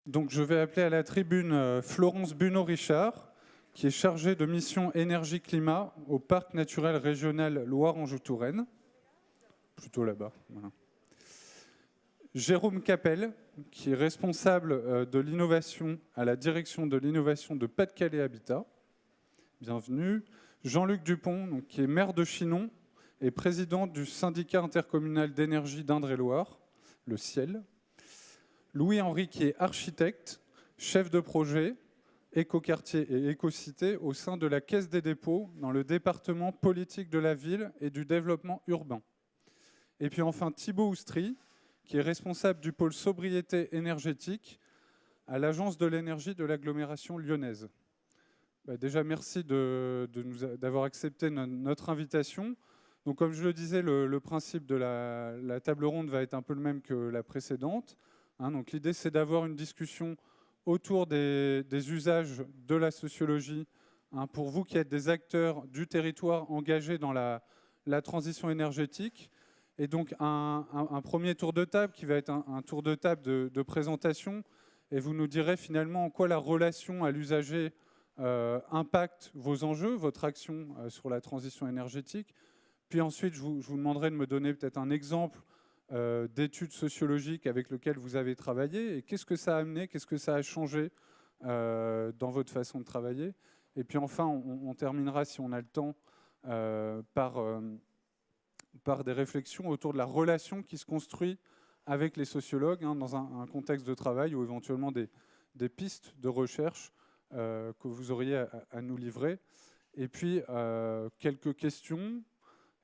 Donc je vais appeler à la tribune Florence Bunot-Richard, qui est chargée de mission énergie-climat au Parc naturel régional Loire-Anjou-Touraine. Plutôt là-bas. Voilà. Jérôme Capel, qui est responsable de l'innovation à la direction de l'innovation de Pas-de-Calais Habitat. Bienvenue. Jean-Luc Dupont, donc, qui est maire de Chinon et président du syndicat intercommunal d'énergie d'Indre-et-Loire, le CIEL. Louis-Henri, qui est architecte, chef de projet, écoquartier et écocité au sein de la Caisse des dépôts dans le département politique de la ville et du développement urbain. Et puis enfin Thibaut Oustry, qui est responsable du pôle sobriété énergétique à l'Agence de l'énergie de l'agglomération lyonnaise. Déjà, merci d'avoir accepté notre invitation. Donc, comme je le disais, le principe de la table ronde va être un peu le même que la précédente. Donc, l'idée, c'est d'avoir une discussion autour des usages de la sociologie pour vous qui êtes des acteurs du territoire engagés dans la transition énergétique. Et donc, un premier tour de table qui va être un tour de table de présentation. Et vous nous direz finalement en quoi la relation à l'usager impacte vos enjeux, votre action sur la transition énergétique. Puis ensuite, je vous demanderai de me donner peut-être un exemple d'études sociologiques avec lesquelles vous avez travaillé et qu'est-ce que ça a amené, qu'est-ce que ça a changé dans votre façon de travailler. Et puis enfin, on terminera, si on a le temps, par des réflexions autour de la relation qui se construit avec les sociologues dans un contexte de travail ou éventuellement des pistes de recherche que vous auriez à nous livrer. Et puis, quelques questions.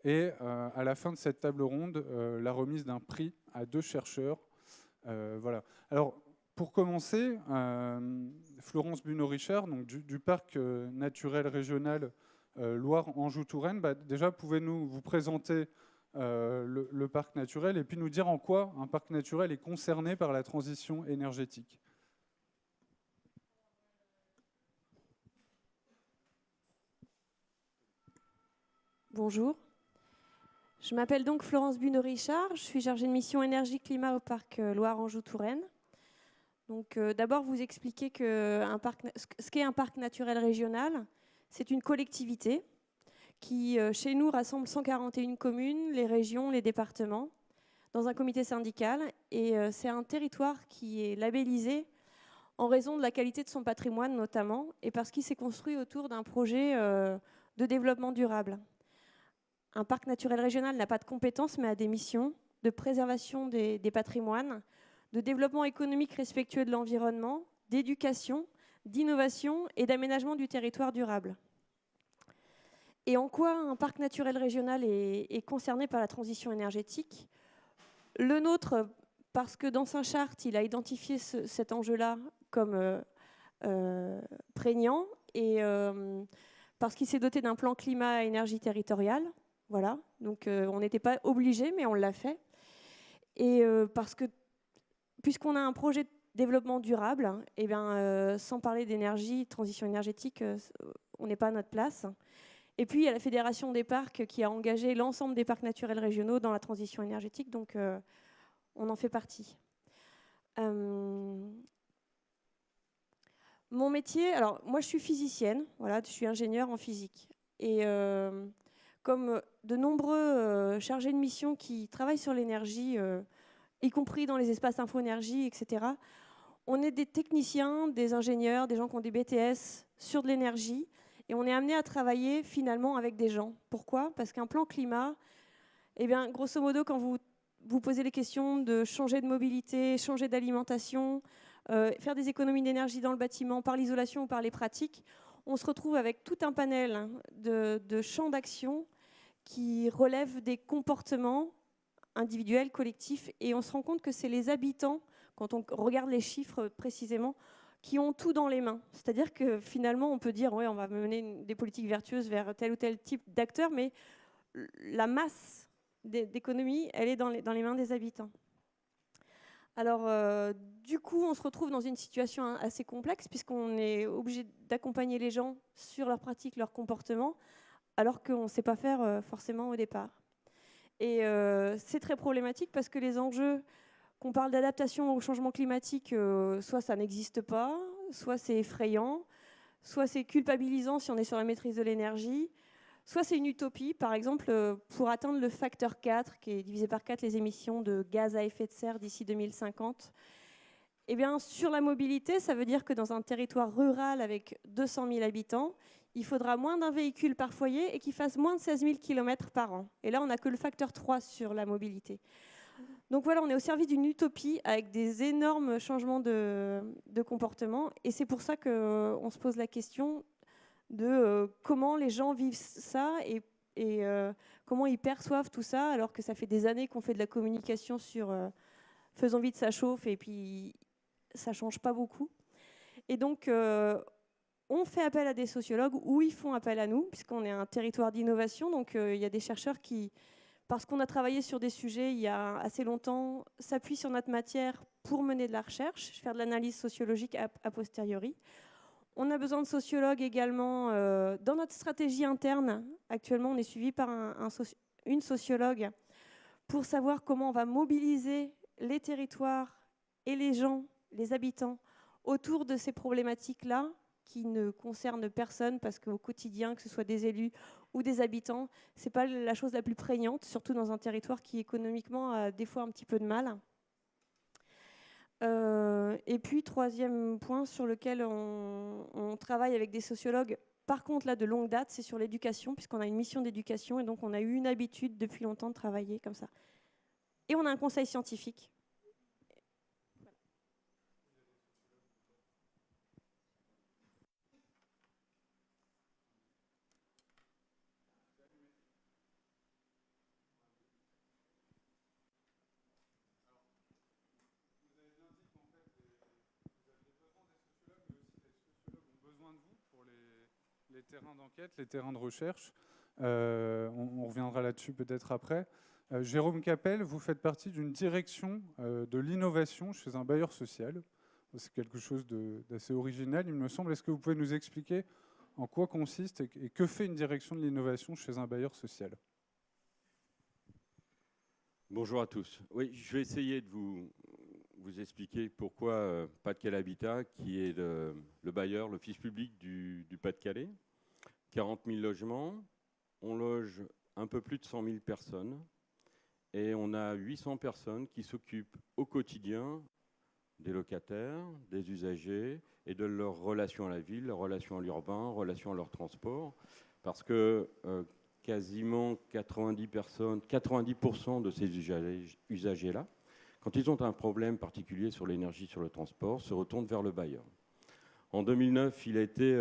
Et à la fin de cette table ronde, la remise d'un prix à 2 chercheurs. Voilà. Alors, pour commencer, Florence Bunot-Richard, donc du parc naturel régional Loire-Anjou-Touraine, déjà, pouvez-nous vous présenter le parc naturel et puis nous dire en quoi un parc naturel est concerné par la transition énergétique. Bonjour. Je m'appelle donc Florence Bunot-Richard, je suis chargée de mission énergie-climat au parc Loire-Anjou-Touraine. Donc d'abord vous expliquer ce qu'est un parc naturel régional. C'est une collectivité qui, chez nous, rassemble 141 communes, les régions, les départements, dans un comité syndical. Et c'est un territoire qui est labellisé en raison de la qualité de son patrimoine notamment, et parce qu'il s'est construit autour d'un projet de développement durable. Un parc naturel régional n'a pas de compétences, mais a des missions de préservation des patrimoines, de développement économique respectueux de l'environnement, d'éducation, d'innovation et d'aménagement du territoire durable. Et en quoi un parc naturel régional est concerné par la transition énergétique? Le nôtre, parce que dans Saint-Chartres, il a identifié cet enjeu-là comme prégnant, et parce qu'il s'est doté d'un plan climat-énergie territorial. Voilà, donc on n'était pas obligé, mais on l'a fait. Et parce que, puisqu'on a un projet de développement durable, et bien, sans parler d'énergie, transition énergétique, on n'est pas à notre place. Et puis, il y a la Fédération des parcs qui a engagé l'ensemble des parcs naturels régionaux dans la transition énergétique, donc on en fait partie. Mon métier, alors moi je suis physicienne, voilà, je suis ingénieure en physique. Et comme de nombreux chargés de mission qui travaillent sur l'énergie, y compris dans les espaces info-énergie, etc., on est des techniciens, des ingénieurs, des gens qui ont des BTS sur de l'énergie, et on est amené à travailler finalement avec des gens. Pourquoi? Parce qu'un plan climat, eh bien, grosso modo, quand vous posez les questions de changer de mobilité, changer d'alimentation, faire des économies d'énergie dans le bâtiment par l'isolation ou par les pratiques, on se retrouve avec tout un panel de champs d'action qui relèvent des comportements individuels, collectifs, et on se rend compte que c'est les habitants, quand on regarde les chiffres précisément, qui ont tout dans les mains. C'est-à-dire que finalement, on peut dire ouais, on va mener des politiques vertueuses vers tel ou tel type d'acteurs, mais la masse d'économie, elle est dans les mains des habitants. Alors, du coup, on se retrouve dans une situation assez complexe puisqu'on est obligé d'accompagner les gens sur leurs pratiques, leurs comportements, alors qu'on ne sait pas faire forcément au départ. Et c'est très problématique parce que les enjeux qu'on parle d'adaptation au changement climatique, soit ça n'existe pas, soit c'est effrayant, soit c'est culpabilisant si on est sur la maîtrise de l'énergie, soit c'est une utopie. Par exemple, pour atteindre le facteur 4, qui est divisé par 4 les émissions de gaz à effet de serre d'ici 2050, eh bien, sur la mobilité, ça veut dire que dans un territoire rural avec 200 000 habitants, il faudra moins d'un véhicule par foyer et qu'il fasse moins de 16 000 km par an. Et là, on n'a que le facteur 3 sur la mobilité. Donc voilà, on est au service d'une utopie avec des énormes changements de comportement. Et c'est pour ça qu'on se pose la question de comment les gens vivent ça et comment ils perçoivent tout ça, alors que ça fait des années qu'on fait de la communication sur faisons vite, ça chauffe, et puis ça ne change pas beaucoup. Et donc, on fait appel à des sociologues, ou ils font appel à nous, puisqu'on est un territoire d'innovation. Donc, il y a des chercheurs qui, parce qu'on a travaillé sur des sujets il y a assez longtemps, s'appuient sur notre matière pour mener de la recherche, faire de l'analyse sociologique a posteriori. On a besoin de sociologues également dans notre stratégie interne. Actuellement, on est suivi par une sociologue pour savoir comment on va mobiliser les territoires et les gens, les habitants, autour de ces problématiques-là qui ne concernent personne, parce qu'au quotidien, que ce soit des élus ou des habitants, ce n'est pas la chose la plus prégnante, surtout dans un territoire qui économiquement a des fois un petit peu de mal. Et puis, troisième point sur lequel on travaille avec des sociologues, par contre là de longue date, c'est sur l'éducation, puisqu'on a une mission d'éducation, et donc on a eu une habitude depuis longtemps de travailler comme ça. Et on a un conseil scientifique. Les terrains d'enquête, les terrains de recherche. On reviendra là-dessus peut-être après. Jérôme Capel, vous faites partie d'une direction de l'innovation chez un bailleur social. C'est quelque chose d'assez original, il me semble. Est-ce que vous pouvez nous expliquer en quoi consiste et que fait une direction de l'innovation chez un bailleur social? Bonjour à tous. Oui, je vais essayer de vous expliquer pourquoi Pas-de-Calais Habitat, qui est le bailleur, l'office public du Pas-de-Calais. 40 000 logements, on loge un peu plus de 100 000 personnes et on a 800 personnes qui s'occupent au quotidien des locataires, des usagers et de leur relation à la ville, leur relation à l'urbain, relation à leur transport. Parce que quasiment 90% de ces usagers-là, quand ils ont un problème particulier sur l'énergie, sur le transport, se retournent vers le bailleur. En 2009, il a été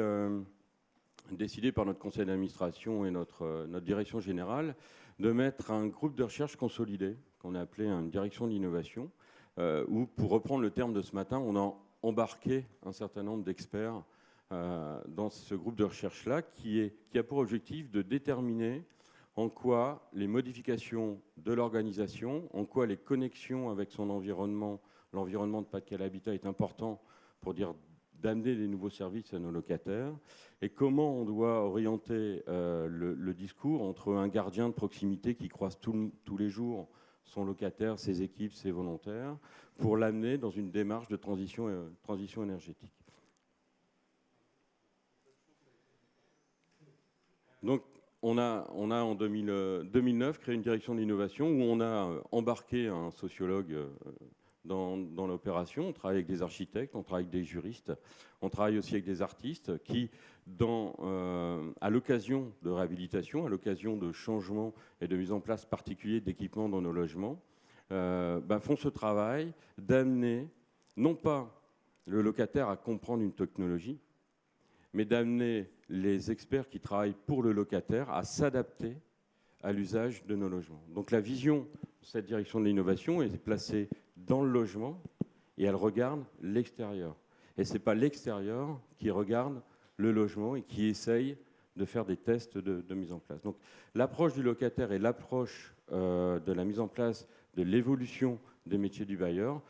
décidé par notre conseil d'administration et notre direction générale de mettre un groupe de recherche consolidé, qu'on a appelé une direction de l'innovation, où, pour reprendre le terme de ce matin, on a embarqué un certain nombre d'experts dans ce groupe de recherche-là, qui a pour objectif de déterminer en quoi les modifications de l'organisation, en quoi les connexions avec son environnement, l'environnement de Pas-de-Calais Habitat est important pour dire d'amener des nouveaux services à nos locataires, et comment on doit orienter le discours entre un gardien de proximité qui croise tous les jours son locataire, ses équipes, ses volontaires, pour l'amener dans une démarche de transition énergétique. Donc, on a en 2009 créé une direction de l'innovation où on a embarqué un sociologue dans l'opération. On travaille avec des architectes, on travaille avec des juristes, on travaille aussi avec des artistes qui, à l'occasion de réhabilitation, à l'occasion de changements et de mise en place particuliers d'équipements dans nos logements, font ce travail d'amener non pas le locataire à comprendre une technologie, mais d'amener les experts qui travaillent pour le locataire à s'adapter à l'usage de nos logements. Donc la vision de cette direction de l'innovation est placée dans le logement et elle regarde l'extérieur. Et ce n'est pas l'extérieur qui regarde le logement et qui essaye de faire des tests de mise en place. Donc l'approche du locataire et l'approche de la mise en place de l'évolution des métiers du bailleur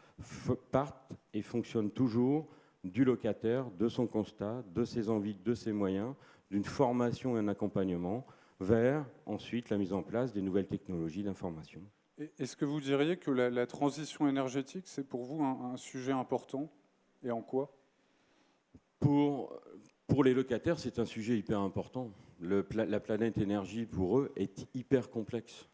partent et fonctionnent toujours du locataire, de son constat, de ses envies, de ses moyens, d'une formation et un accompagnement vers ensuite la mise en place des nouvelles technologies d'information. Est-ce que vous diriez que la transition énergétique, c'est pour vous un sujet important? Et en quoi? Pour les locataires, c'est un sujet hyper important. La planète énergie, pour eux, est hyper complexe.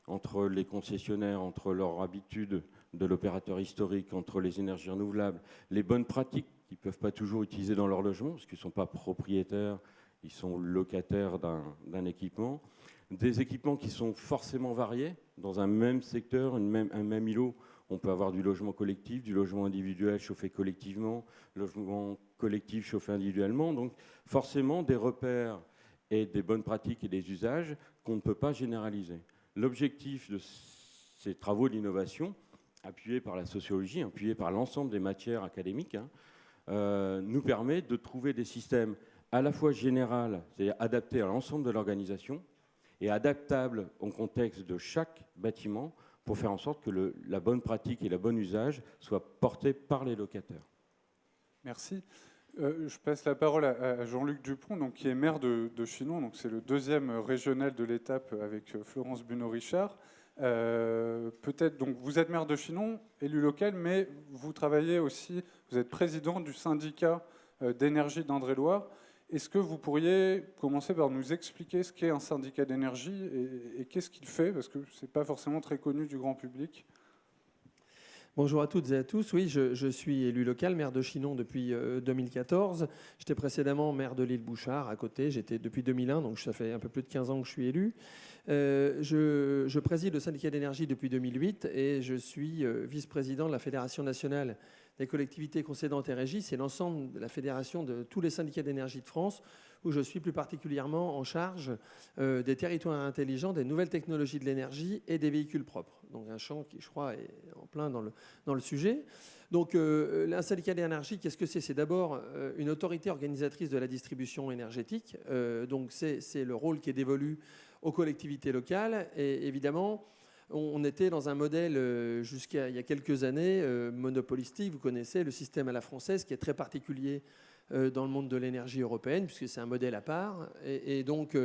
Entre les concessionnaires, entre leurs habitudes de l'opérateur historique, entre les énergies renouvelables, les bonnes pratiques qu'ils ne peuvent pas toujours utiliser dans leur logement, parce qu'ils ne sont pas propriétaires, ils sont locataires d'un équipement. Des équipements qui sont forcément variés. Dans un même secteur, un même îlot, on peut avoir du logement collectif, du logement individuel chauffé collectivement, logement collectif chauffé individuellement. Donc forcément des repères et des bonnes pratiques et des usages qu'on ne peut pas généraliser. L'objectif de ces travaux d'innovation, appuyés par la sociologie, appuyés par l'ensemble des matières académiques, nous permet de trouver des systèmes à la fois généraux, c'est-à-dire adaptés à l'ensemble de l'organisation, et adaptables au contexte de chaque bâtiment pour faire en sorte que la bonne pratique et le bon usage soient portés par les locataires. Merci. Je passe la parole à Jean-Luc Dupont, donc, qui est maire de Chinon. Donc, c'est le deuxième régional de l'étape avec Florence Bunot-Richard. Peut-être, donc, vous êtes maire de Chinon, élu local, mais vous travaillez aussi, vous êtes président du syndicat d'énergie d'Indre-et-Loire. Est-ce que vous pourriez commencer par nous expliquer ce qu'est un syndicat d'énergie et qu'est-ce qu'il fait? Parce que ce n'est pas forcément très connu du grand public. Bonjour à toutes et à tous. Oui, je suis élu local, maire de Chinon depuis 2014. J'étais précédemment maire de l'île Bouchard, à côté. J'étais depuis 2001, donc ça fait un peu plus de 15 ans que je suis élu. Je préside le syndicat d'énergie depuis 2008 et je suis vice-président de la Fédération nationale des collectivités concédantes et régies. C'est l'ensemble de la fédération de tous les syndicats d'énergie de France, où je suis plus particulièrement en charge des territoires intelligents, des nouvelles technologies de l'énergie et des véhicules propres. Donc un champ qui, je crois, est en plein dans le sujet. Donc un syndicat d'énergie, qu'est-ce que c'est? C'est d'abord une autorité organisatrice de la distribution énergétique. Donc c'est le rôle qui est dévolu aux collectivités locales. Et évidemment, on était dans un modèle jusqu'à il y a quelques années monopolistique. Vous connaissez le système à la française qui est très particulier dans le monde de l'énergie européenne, puisque c'est un modèle à part. Et donc,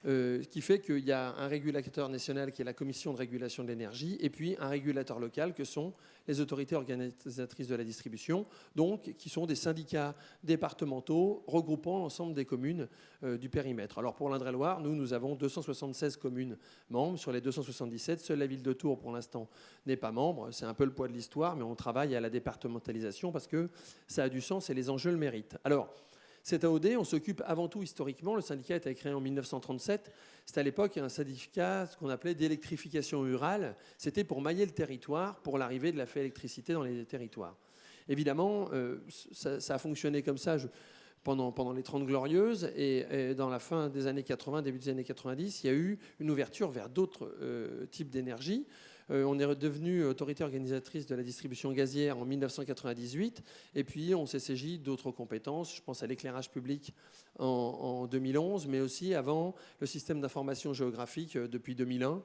ce qui fait qu'il y a un régulateur national qui est la Commission de régulation de l'énergie, et puis un régulateur local que sont les autorités organisatrices de la distribution, donc qui sont des syndicats départementaux regroupant l'ensemble des communes du périmètre. Alors pour l'Indre-et-Loire, nous avons 276 communes membres sur les 277. Seule la ville de Tours, pour l'instant, n'est pas membre. C'est un peu le poids de l'histoire, mais on travaille à la départementalisation parce que ça a du sens et les enjeux le méritent. Alors, cet AOD, on s'occupe avant tout historiquement. Le syndicat a été créé en 1937. C'était à l'époque un syndicat, ce qu'on appelait d'électrification rurale. C'était pour mailler le territoire, pour l'arrivée de la fée électricité dans les territoires. Évidemment, ça a fonctionné comme ça pendant les 30 Glorieuses. Et dans la fin des années 80, début des années 90, il y a eu une ouverture vers d'autres types d'énergie. On est devenu autorité organisatrice de la distribution gazière en 1998 et puis on s'est saisi d'autres compétences. Je pense à l'éclairage public en 2011, mais aussi avant le système d'information géographique depuis 2001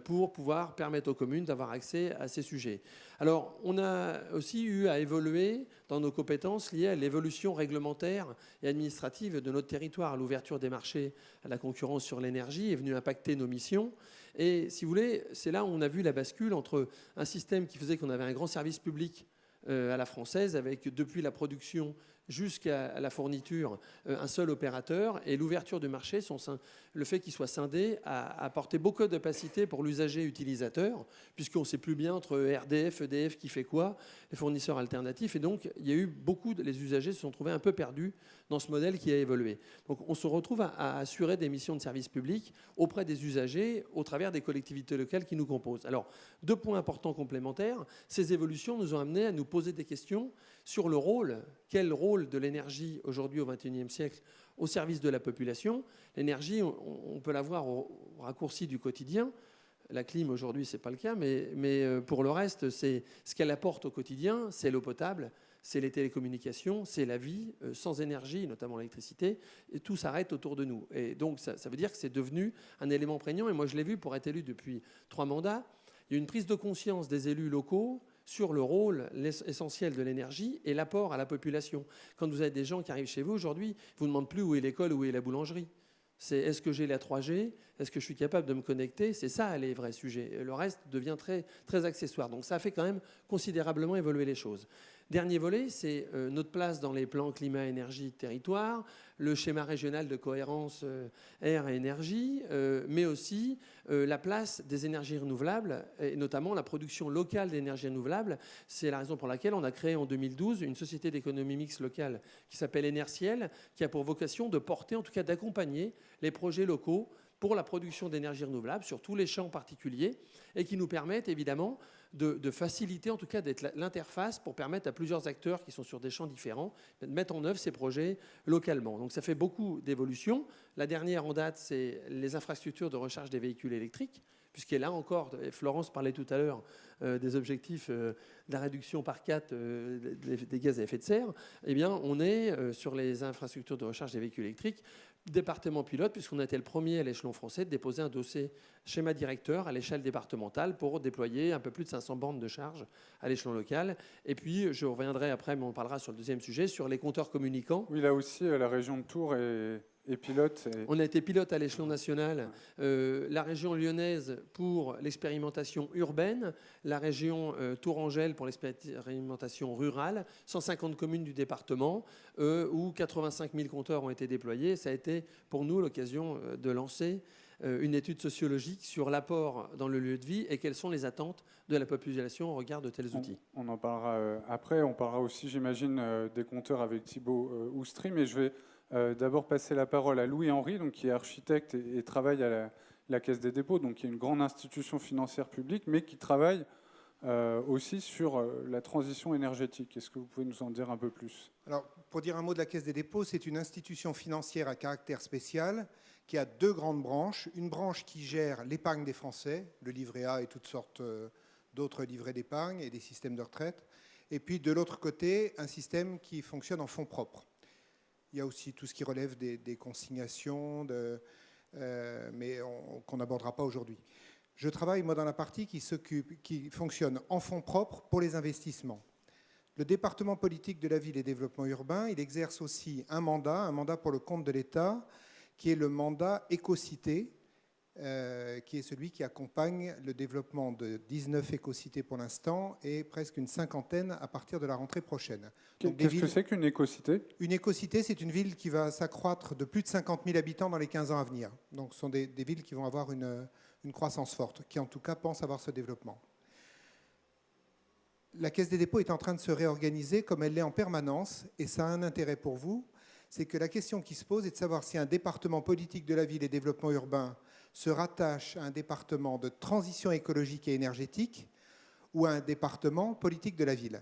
pour pouvoir permettre aux communes d'avoir accès à ces sujets. Alors, on a aussi eu à évoluer dans nos compétences liées à l'évolution réglementaire et administrative de notre territoire. L'ouverture des marchés à la concurrence sur l'énergie est venue impacter nos missions. Et si vous voulez, c'est là où on a vu la bascule entre un système qui faisait qu'on avait un grand service public à la française, avec depuis la production jusqu'à la fourniture un seul opérateur, et l'ouverture du marché, le fait qu'il soit scindé, a apporté beaucoup d'opacité pour l'usager utilisateur, puisqu'on ne sait plus bien entre RDF, EDF qui fait quoi, les fournisseurs alternatifs, et donc il y a eu les usagers se sont trouvés un peu perdus dans ce modèle qui a évolué. Donc on se retrouve à assurer des missions de service public auprès des usagers au travers des collectivités locales qui nous composent. Alors, 2 points importants complémentaires. Ces évolutions nous ont amenés à nous poser des questions sur le rôle, quel rôle de l'énergie aujourd'hui au XXIe siècle au service de la population. L'énergie, on peut la voir au raccourci du quotidien. La clim aujourd'hui, ce n'est pas le cas, mais pour le reste, c'est ce qu'elle apporte au quotidien, c'est l'eau potable, c'est les télécommunications, c'est la vie. Sans énergie, notamment l'électricité, et tout s'arrête autour de nous. Et donc ça veut dire que c'est devenu un élément prégnant. Et moi, je l'ai vu pour être élu depuis 3 mandats. Il y a une prise de conscience des élus locaux sur le rôle essentiel de l'énergie et l'apport à la population. Quand vous avez des gens qui arrivent chez vous aujourd'hui, ils ne vous demandent plus où est l'école, où est la boulangerie. C'est est-ce que j'ai la 3G? Est-ce que je suis capable de me connecter? C'est ça les vrais sujets. Le reste devient très, très accessoire. Donc ça a fait quand même considérablement évoluer les choses. Dernier volet, c'est notre place dans les plans climat-énergie-territoire, le schéma régional de cohérence air et énergie, mais aussi la place des énergies renouvelables, et notamment la production locale d'énergie renouvelable. C'est la raison pour laquelle on a créé en 2012 une société d'économie mixte locale qui s'appelle Énerciel, qui a pour vocation de porter, en tout cas d'accompagner les projets locaux pour la production d'énergie renouvelable sur tous les champs particuliers et qui nous permettent évidemment de faciliter, en tout cas d'être l'interface pour permettre à plusieurs acteurs qui sont sur des champs différents de mettre en œuvre ces projets localement. Donc ça fait beaucoup d'évolutions. La dernière en date, c'est les infrastructures de recharge des véhicules électriques, puisqu'il là encore, Florence parlait tout à l'heure des objectifs de la réduction par 4 des gaz à effet de serre. Eh bien, on est sur les infrastructures de recharge des véhicules électriques, département pilote, puisqu'on a été le premier à l'échelon français de déposer un dossier schéma directeur à l'échelle départementale pour déployer un peu plus de 500 bornes de charge à l'échelon local. Et puis, je reviendrai après, mais on parlera sur le deuxième sujet, sur les compteurs communicants. Oui, là aussi, la région de Tours est pilote. On a été pilote à l'échelon national. La région lyonnaise pour l'expérimentation urbaine, la région Tourangelle pour l'expérimentation rurale, 150 communes du département où 85 000 compteurs ont été déployés. Ça a été pour nous l'occasion de lancer une étude sociologique sur l'apport dans le lieu de vie et quelles sont les attentes de la population au regard de tels outils. On en parlera après. On parlera aussi, j'imagine, des compteurs avec Thibaut Oustry, mais je vais d'abord passer la parole à Louis-Henri, donc, qui est architecte et travaille à la Caisse des dépôts, donc, qui est une grande institution financière publique, mais qui travaille aussi sur la transition énergétique. Est-ce que vous pouvez nous en dire un peu plus? Alors, pour dire un mot de la Caisse des dépôts, c'est une institution financière à caractère spécial qui a deux grandes branches. Une branche qui gère l'épargne des Français, le livret A et toutes sortes d'autres livrets d'épargne et des systèmes de retraite. Et puis, de l'autre côté, un système qui fonctionne en fonds propres. Il y a aussi tout ce qui relève des consignations, mais qu'on n'abordera pas aujourd'hui. Je travaille, moi, dans la partie qui fonctionne en fonds propres pour les investissements. Le département politique de la ville et développement urbain, il exerce aussi un mandat pour le compte de l'État, qui est le mandat Écocité, qui est celui qui accompagne le développement de 19 écocités pour l'instant et presque une cinquantaine à partir de la rentrée prochaine. Qu'est-ce que c'est qu'une écocité? Une écocité, c'est une ville qui va s'accroître de plus de 50 000 habitants dans les 15 ans à venir. Donc ce sont des villes qui vont avoir une croissance forte, qui en tout cas pensent avoir ce développement. La Caisse des dépôts est en train de se réorganiser comme elle l'est en permanence, et ça a un intérêt pour vous, c'est que la question qui se pose est de savoir si un département politique de la ville et développement urbain se rattache à un département de transition écologique et énergétique ou à un département politique de la ville.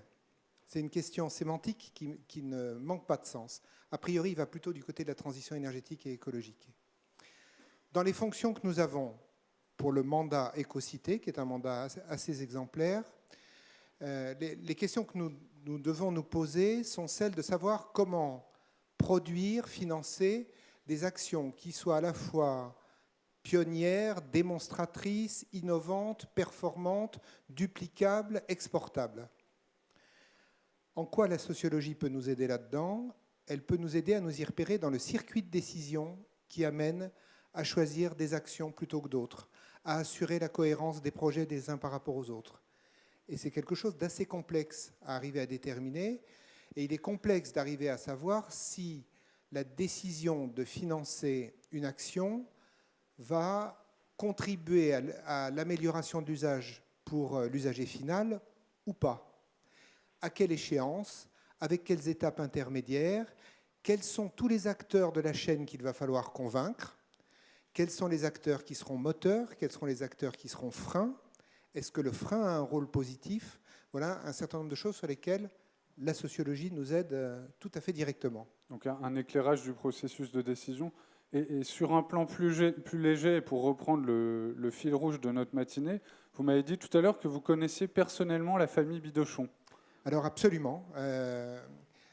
C'est une question sémantique qui ne manque pas de sens. A priori, il va plutôt du côté de la transition énergétique et écologique. Dans les fonctions que nous avons pour le mandat Écocité, qui est un mandat assez exemplaire, les questions que nous devons nous poser sont celles de savoir comment produire, financer des actions qui soient à la fois pionnières, démonstratrices, innovantes, performantes, duplicables, exportables. En quoi la sociologie peut nous aider là-dedans? Elle peut nous aider à nous y repérer dans le circuit de décision qui amène à choisir des actions plutôt que d'autres, à assurer la cohérence des projets des uns par rapport aux autres. Et c'est quelque chose d'assez complexe à arriver à déterminer. Et il est complexe d'arriver à savoir si la décision de financer une action va contribuer à l'amélioration de l'usage pour l'usager final ou pas. À quelle échéance? Avec quelles étapes intermédiaires? Quels sont tous les acteurs de la chaîne qu'il va falloir convaincre? Quels sont les acteurs qui seront moteurs? Quels seront les acteurs qui seront freins? Est-ce que le frein a un rôle positif? Voilà un certain nombre de choses sur lesquelles la sociologie nous aide tout à fait directement. Donc un éclairage du processus de décision. Et sur un plan plus léger, pour reprendre le fil rouge de notre matinée, vous m'avez dit tout à l'heure que vous connaissiez personnellement la famille Bidochon. Alors absolument.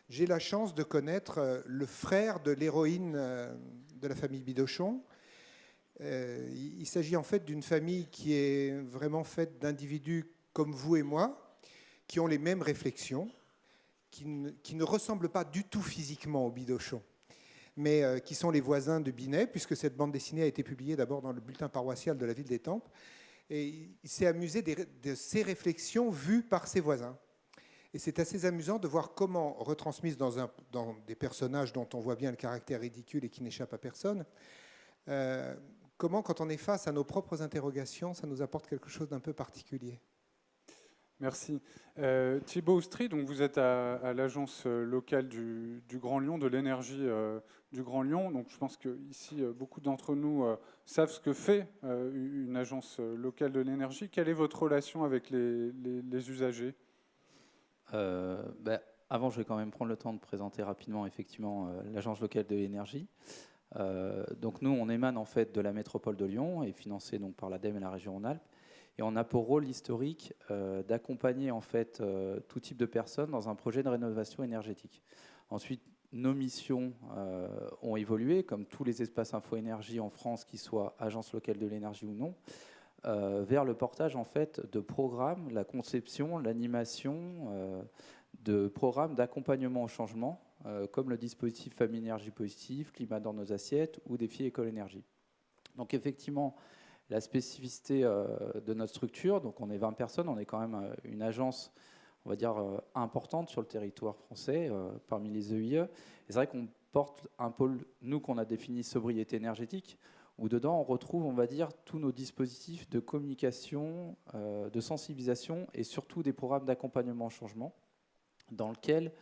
J'ai la chance de connaître le frère de l'héroïne de la famille Bidochon. Il s'agit en fait d'une famille qui est vraiment faite d'individus comme vous et moi, qui ont les mêmes réflexions, qui ne ressemblent pas du tout physiquement aux Bidochon. mais qui sont les voisins de Binet, puisque cette bande dessinée a été publiée d'abord dans le bulletin paroissial de la ville d'Étampes. Et il s'est amusé de ces réflexions vues par ses voisins. Et c'est assez amusant de voir comment, retransmises dans des personnages dont on voit bien le caractère ridicule et qui n'échappe à personne, comment, quand on est face à nos propres interrogations, ça nous apporte quelque chose d'un peu particulier. Merci. Thibaut Oustry, donc vous êtes à l'agence locale du Grand Lyon, de l'énergie du Grand Lyon. Donc je pense qu'ici, beaucoup d'entre nous savent ce que fait une agence locale de l'énergie. Quelle est votre relation avec les usagers ? Avant, je vais quand même prendre le temps de présenter rapidement effectivement l'agence locale de l'énergie. Donc nous, on émane en fait de la métropole de Lyon et financé donc par l'ADEME et la région Rhône-Alpes. Et on a pour rôle historique d'accompagner en fait tout type de personnes dans un projet de rénovation énergétique. Ensuite, nos missions ont évolué, comme tous les espaces info-énergie en France, qu'ils soient agences locales de l'énergie ou non, vers le portage en fait de programmes, la conception, l'animation de programmes d'accompagnement au changement, comme le dispositif Famille Énergie Positive, Climat dans nos assiettes ou Défi École Énergie. Donc effectivement, la spécificité de notre structure, donc on est 20 personnes, on est quand même une agence, on va dire, importante sur le territoire français, parmi les EIE. Et c'est vrai qu'on porte un pôle, nous, qu'on a défini sobriété énergétique, où dedans on retrouve, on va dire, tous nos dispositifs de communication, de sensibilisation et surtout des programmes d'accompagnement au changement, dans lesquels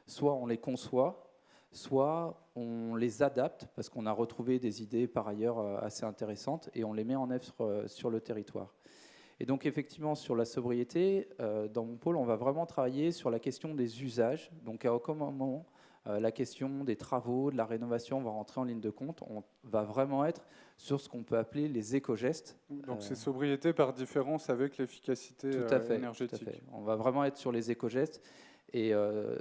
soit on les conçoit, soit on les adapte, parce qu'on a retrouvé des idées par ailleurs assez intéressantes, et on les met en œuvre sur le territoire. Et donc effectivement, sur la sobriété, dans mon pôle, on va vraiment travailler sur la question des usages. Donc à aucun moment, la question des travaux, de la rénovation va rentrer en ligne de compte. On va vraiment être sur ce qu'on peut appeler les éco-gestes. Donc c'est sobriété par différence avec l'efficacité énergétique. Tout à fait. On va vraiment être sur les éco-gestes et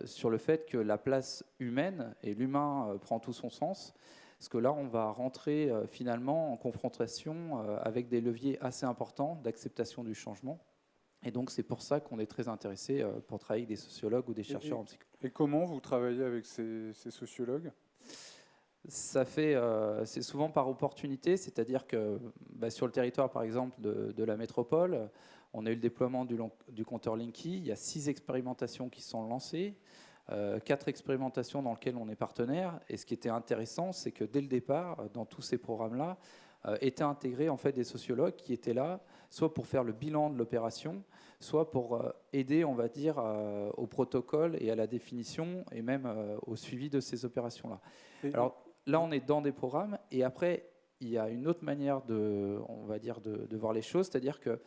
sur le fait que la place humaine et l'humain prend tout son sens. Parce que là, on va rentrer finalement en confrontation avec des leviers assez importants d'acceptation du changement. Et donc, c'est pour ça qu'on est très intéressé pour travailler avec des sociologues ou des chercheurs en psychologie. Et comment vous travaillez avec ces sociologues ? C'est souvent par opportunité, c'est-à-dire que sur le territoire, par exemple, de la métropole, on a eu le déploiement du compteur Linky. Il y a 6 expérimentations qui sont lancées. 4 expérimentations dans lesquelles on est partenaire. Et ce qui était intéressant, c'est que dès le départ, dans tous ces programmes-là, étaient intégrés en fait des sociologues qui étaient là, soit pour faire le bilan de l'opération, soit pour aider, on va dire, au protocole et à la définition et même au suivi de ces opérations-là. Alors là, on est dans des programmes, et après, il y a une autre manière de voir les choses, c'est-à-dire que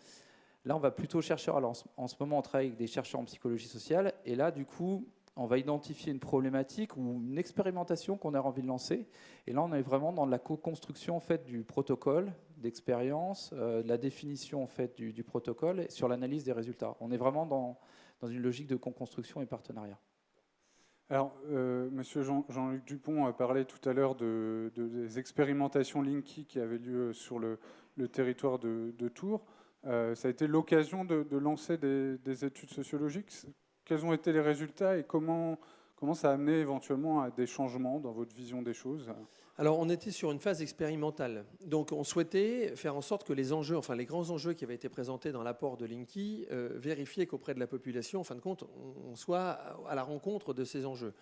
là, on va plutôt chercher. Alors en ce moment, on travaille avec des chercheurs en psychologie sociale, et là, du coup, on va identifier une problématique ou une expérimentation qu'on a envie de lancer. Et là, on est vraiment dans la co-construction en fait, du protocole d'expérience, de la définition en fait, du protocole et sur l'analyse des résultats. On est vraiment dans une logique de co-construction et partenariat. Alors, Monsieur Jean-Luc Dupont a parlé tout à l'heure des expérimentations Linky qui avaient lieu sur le territoire de Tours. Ça a été l'occasion de lancer des études sociologiques. Quels ont été les résultats et comment ça a amené éventuellement à des changements dans votre vision des choses ? Alors, on était sur une phase expérimentale. Donc, on souhaitait faire en sorte que les enjeux, enfin les grands enjeux qui avaient été présentés dans l'apport de Linky, vérifier qu'auprès de la population, en fin de compte, on soit à la rencontre de ces enjeux.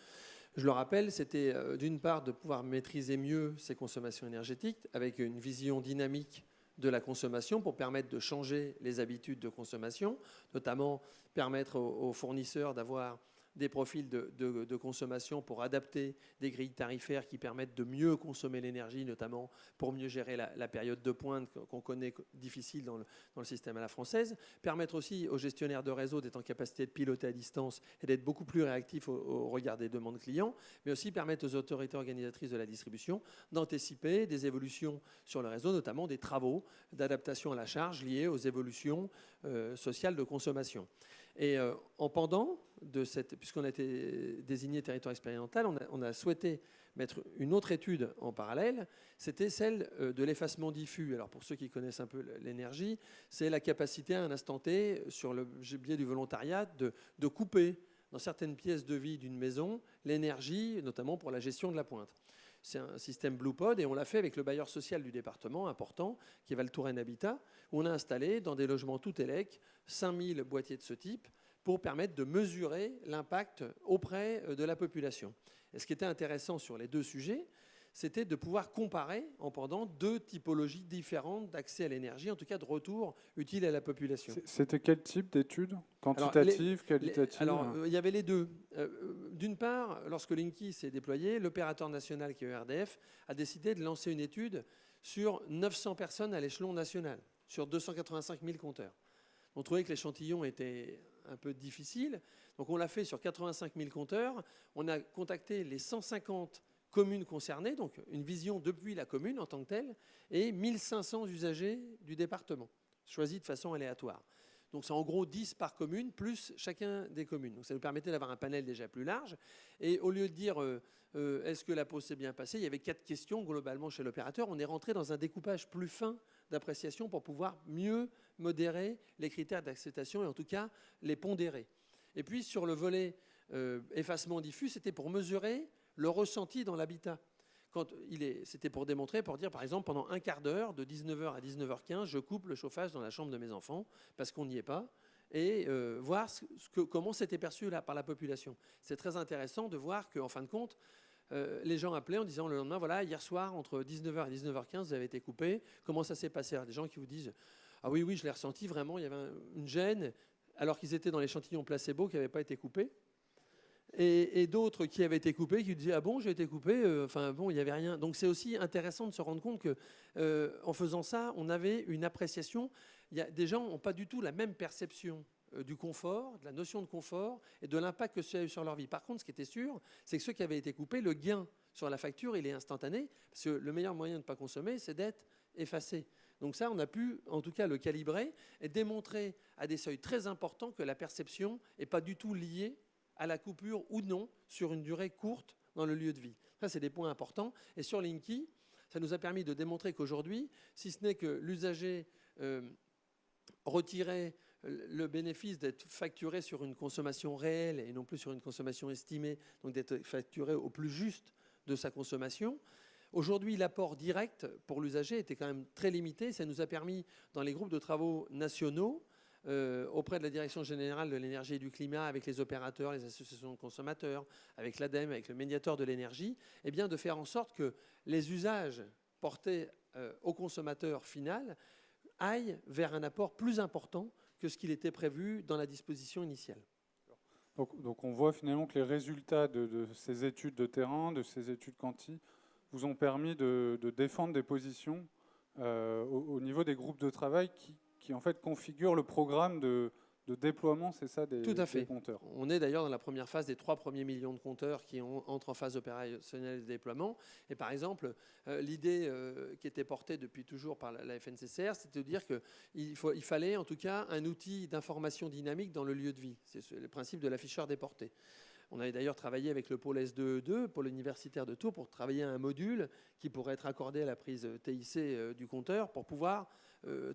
Je le rappelle, c'était d'une part de pouvoir maîtriser mieux ces consommations énergétiques avec une vision dynamique de la consommation pour permettre de changer les habitudes de consommation, notamment permettre aux fournisseurs d'avoir des profils de consommation pour adapter des grilles tarifaires qui permettent de mieux consommer l'énergie, notamment pour mieux gérer la période de pointe qu'on connaît difficile dans le système à la française. Permettre aussi aux gestionnaires de réseau d'être en capacité de piloter à distance et d'être beaucoup plus réactifs au regard des demandes clients, mais aussi permettre aux autorités organisatrices de la distribution d'anticiper des évolutions sur le réseau, notamment des travaux d'adaptation à la charge liés aux évolutions sociales de consommation. Et en pendant de puisqu'on a été désigné territoire expérimental, on a souhaité mettre une autre étude en parallèle, c'était celle de l'effacement diffus. Alors pour ceux qui connaissent un peu l'énergie, c'est la capacité à un instant T, sur le biais du volontariat, de couper dans certaines pièces de vie d'une maison l'énergie, notamment pour la gestion de la pointe. C'est un système Blue Pod et on l'a fait avec le bailleur social du département important, qui est Val Touraine Habitat, où on a installé dans des logements tout élec 5000 boîtiers de ce type pour permettre de mesurer l'impact auprès de la population. Et ce qui était intéressant sur les deux sujets, c'était de pouvoir comparer en pendant deux typologies différentes d'accès à l'énergie, en tout cas de retour utile à la population. C'était quel type d'études? Quantitative, qualitative? Alors, il y avait les deux. D'une part, lorsque Linky s'est déployé, l'opérateur national qui est ERDF a décidé de lancer une étude sur 900 personnes à l'échelon national, sur 285 000 compteurs. On trouvait que l'échantillon était un peu difficile, donc on l'a fait sur 85 000 compteurs. On a contacté les 150 communes concernées, donc une vision depuis la commune en tant que telle, et 1500 usagers du département, choisis de façon aléatoire. Donc c'est en gros 10 par commune, plus chacun des communes. Donc ça nous permettait d'avoir un panel déjà plus large. Et au lieu de dire est-ce que la pause s'est bien passée, il y avait 4 questions globalement chez l'opérateur. On est rentré dans un découpage plus fin d'appréciation pour pouvoir mieux modérer les critères d'acceptation et en tout cas les pondérer. Et puis sur le volet effacement diffus, c'était pour mesurer le ressenti dans l'habitat. C'était pour démontrer, pour dire par exemple pendant un quart d'heure, de 19h à 19h15, je coupe le chauffage dans la chambre de mes enfants parce qu'on n'y est pas, et voir comment c'était perçu par la population. C'est très intéressant de voir qu'en fin de compte, les gens appelaient en disant le lendemain, voilà, hier soir, entre 19h et 19h15, vous avez été coupé, comment ça s'est passé? Alors, des gens qui vous disent, ah oui, je l'ai ressenti, vraiment, il y avait une gêne, alors qu'ils étaient dans l'échantillon placebo qui n'avait pas été coupé. Et d'autres qui avaient été coupés, qui disaient « Ah bon, j'ai été coupé ?» Enfin bon, il n'y avait rien. Donc c'est aussi intéressant de se rendre compte qu'en faisant ça, on avait une appréciation. Des gens n'ont pas du tout la même perception du confort, de la notion de confort et de l'impact que ça a eu sur leur vie. Par contre, ce qui était sûr, c'est que ceux qui avaient été coupés, le gain sur la facture, il est instantané, parce que le meilleur moyen de ne pas consommer, c'est d'être effacé. Donc ça, on a pu, en tout cas, le calibrer et démontrer à des seuils très importants que la perception n'est pas du tout liée à la coupure ou non sur une durée courte dans le lieu de vie. Ça, c'est des points importants. Et sur Linky, ça nous a permis de démontrer qu'aujourd'hui, si ce n'est que l'usager retirait le bénéfice d'être facturé sur une consommation réelle et non plus sur une consommation estimée, donc d'être facturé au plus juste de sa consommation, aujourd'hui, l'apport direct pour l'usager était quand même très limité. Ça nous a permis, dans les groupes de travaux nationaux, auprès de la Direction générale de l'énergie et du climat, avec les opérateurs, les associations de consommateurs, avec l'ADEME, avec le médiateur de l'énergie, eh bien de faire en sorte que les usages portés au consommateur final aillent vers un apport plus important que ce qu'il était prévu dans la disposition initiale. Donc on voit finalement que les résultats de ces études de terrain, de ces études quanti, vous ont permis de défendre des positions au niveau des groupes de travail qui en fait configure le programme de déploiement, c'est ça, des compteurs. On est d'ailleurs dans la première phase des 3 premiers millions de compteurs qui entrent en phase opérationnelle de déploiement. Et par exemple, l'idée qui était portée depuis toujours par la FNCCR, c'était de dire qu'il fallait en tout cas un outil d'information dynamique dans le lieu de vie. C'est le principe de l'afficheur déporté. On avait d'ailleurs travaillé avec le pôle S2E2, pôle universitaire de Tours, pour travailler un module qui pourrait être accordé à la prise TIC du compteur pour pouvoir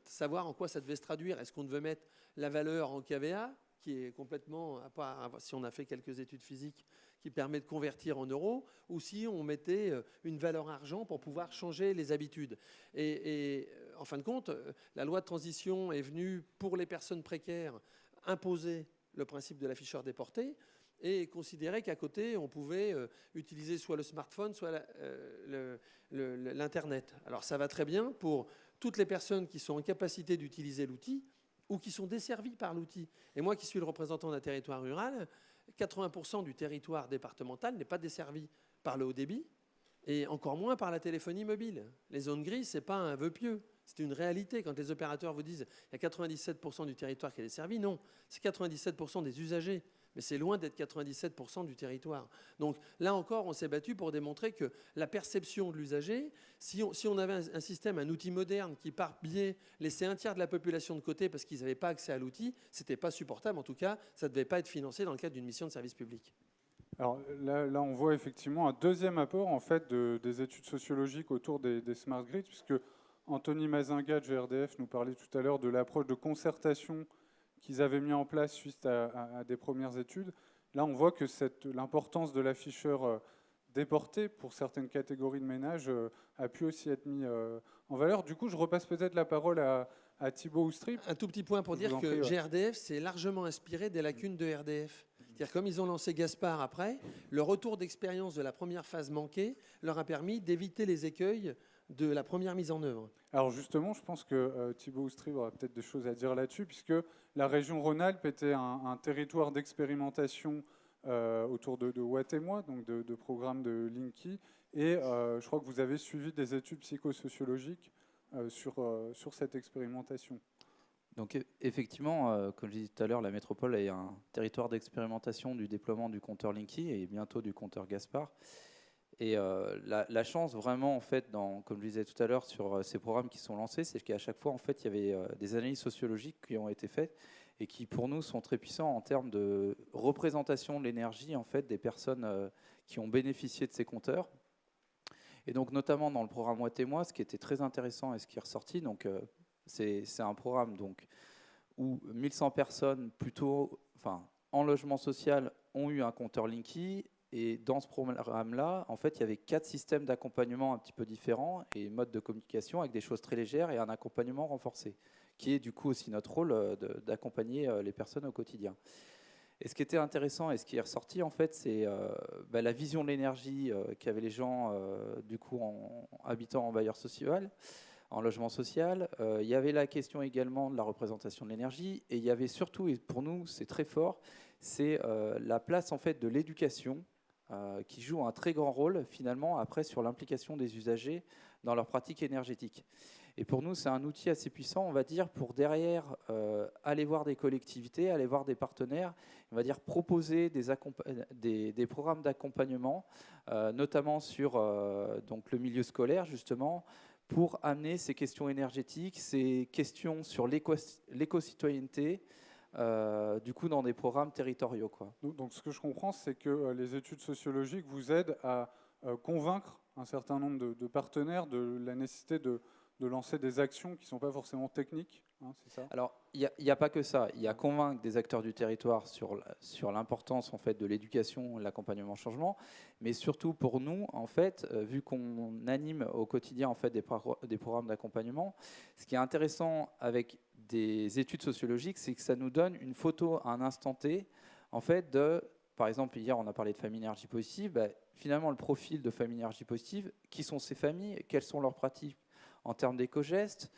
savoir en quoi ça devait se traduire. Est-ce qu'on devait mettre la valeur en kVA, qui est complètement, à part si on a fait quelques études physiques, qui permet de convertir en euros, ou si on mettait une valeur argent pour pouvoir changer les habitudes. Et en fin de compte, la loi de transition est venue, pour les personnes précaires, imposer le principe de l'afficheur déporté, et considérer qu'à côté, on pouvait utiliser soit le smartphone, soit l'Internet. Alors ça va très bien pour toutes les personnes qui sont en capacité d'utiliser l'outil ou qui sont desservies par l'outil. Et moi qui suis le représentant d'un territoire rural, 80% du territoire départemental n'est pas desservi par le haut débit et encore moins par la téléphonie mobile. Les zones grises, ce n'est pas un vœu pieux. C'est une réalité. Quand les opérateurs vous disent qu'il y a 97% du territoire qui est desservi, non, c'est 97% des usagers. Mais c'est loin d'être 97% du territoire. Donc là encore, on s'est battu pour démontrer que la perception de l'usager, si on avait un système, un outil moderne qui, par biais, laissait un tiers de la population de côté parce qu'ils n'avaient pas accès à l'outil, ce n'était pas supportable. En tout cas, ça ne devait pas être financé dans le cadre d'une mission de service public. Alors là, on voit effectivement un deuxième apport en fait, des études sociologiques autour des smart grids, puisque Anthony Mazinga de GRDF nous parlait tout à l'heure de l'approche de concertation qu'ils avaient mis en place suite à des premières études. Là, on voit que l'importance de l'afficheur déportés pour certaines catégories de ménages a pu aussi être mis en valeur. Du coup, je repasse peut-être la parole à Thibaut Oustry. Un tout petit point pour Je dire vous en que prie, ouais. GRDF s'est largement inspiré des lacunes de RDF. C'est-à-dire, comme ils ont lancé Gaspard après, le retour d'expérience de la première phase manquée leur a permis d'éviter les écueils de la première mise en œuvre. Alors justement, je pense que Thibaut Oustry aura peut-être des choses à dire là-dessus, puisque la région Rhône-Alpes était un territoire d'expérimentation autour de Watt et moi, donc de programmes de Linky, et je crois que vous avez suivi des études psychosociologiques sur cette expérimentation. Donc effectivement, comme je disais tout à l'heure, la métropole est un territoire d'expérimentation du déploiement du compteur Linky et bientôt du compteur Gaspard. Et la chance vraiment, en fait, comme je disais tout à l'heure, sur ces programmes qui sont lancés, c'est qu'à chaque fois, en fait, il y avait des analyses sociologiques qui ont été faites et qui, pour nous, sont très puissants en termes de représentation de l'énergie, en fait, des personnes qui ont bénéficié de ces compteurs. Et donc, notamment dans le programme Watt et moi, ce qui était très intéressant et ce qui est ressorti, donc c'est un programme donc, où 1100 personnes plutôt, en logement social ont eu un compteur Linky. Et dans ce programme-là, en fait, il y avait 4 systèmes d'accompagnement un petit peu différents et modes de communication avec des choses très légères et un accompagnement renforcé, qui est du coup aussi notre rôle d'accompagner les personnes au quotidien. Et ce qui était intéressant et ce qui est ressorti, en fait, c'est la vision de l'énergie qu'avaient les gens, du coup, habitant en bailleur social, en logement social. Il y avait la question également de la représentation de l'énergie. Et il y avait surtout, et pour nous, c'est très fort, c'est la place, en fait, de l'éducation qui joue un très grand rôle, finalement, après, sur l'implication des usagers dans leur pratique énergétique. Et pour nous, c'est un outil assez puissant, on va dire, pour derrière aller voir des collectivités, aller voir des partenaires, on va dire proposer des programmes d'accompagnement, notamment sur donc le milieu scolaire, justement, pour amener ces questions énergétiques, ces questions sur l'éco-citoyenneté, du coup, dans des programmes territoriaux, quoi. Donc, ce que je comprends, c'est que les études sociologiques vous aident à convaincre un certain nombre de partenaires de la nécessité de lancer des actions qui ne sont pas forcément techniques, hein, c'est ça ? Alors, il n'y a pas que ça. Il y a convaincre des acteurs du territoire sur l'importance en fait, de l'éducation, de l'accompagnement au changement, mais surtout pour nous, en fait, vu qu'on anime au quotidien en fait, des programmes d'accompagnement, ce qui est intéressant avec des études sociologiques, c'est que ça nous donne une photo à un instant T, en fait, par exemple, hier, on a parlé de famille énergie positive, finalement, le profil de famille énergie positive, qui sont ces familles, quelles sont leurs pratiques en termes d'éco-gestes,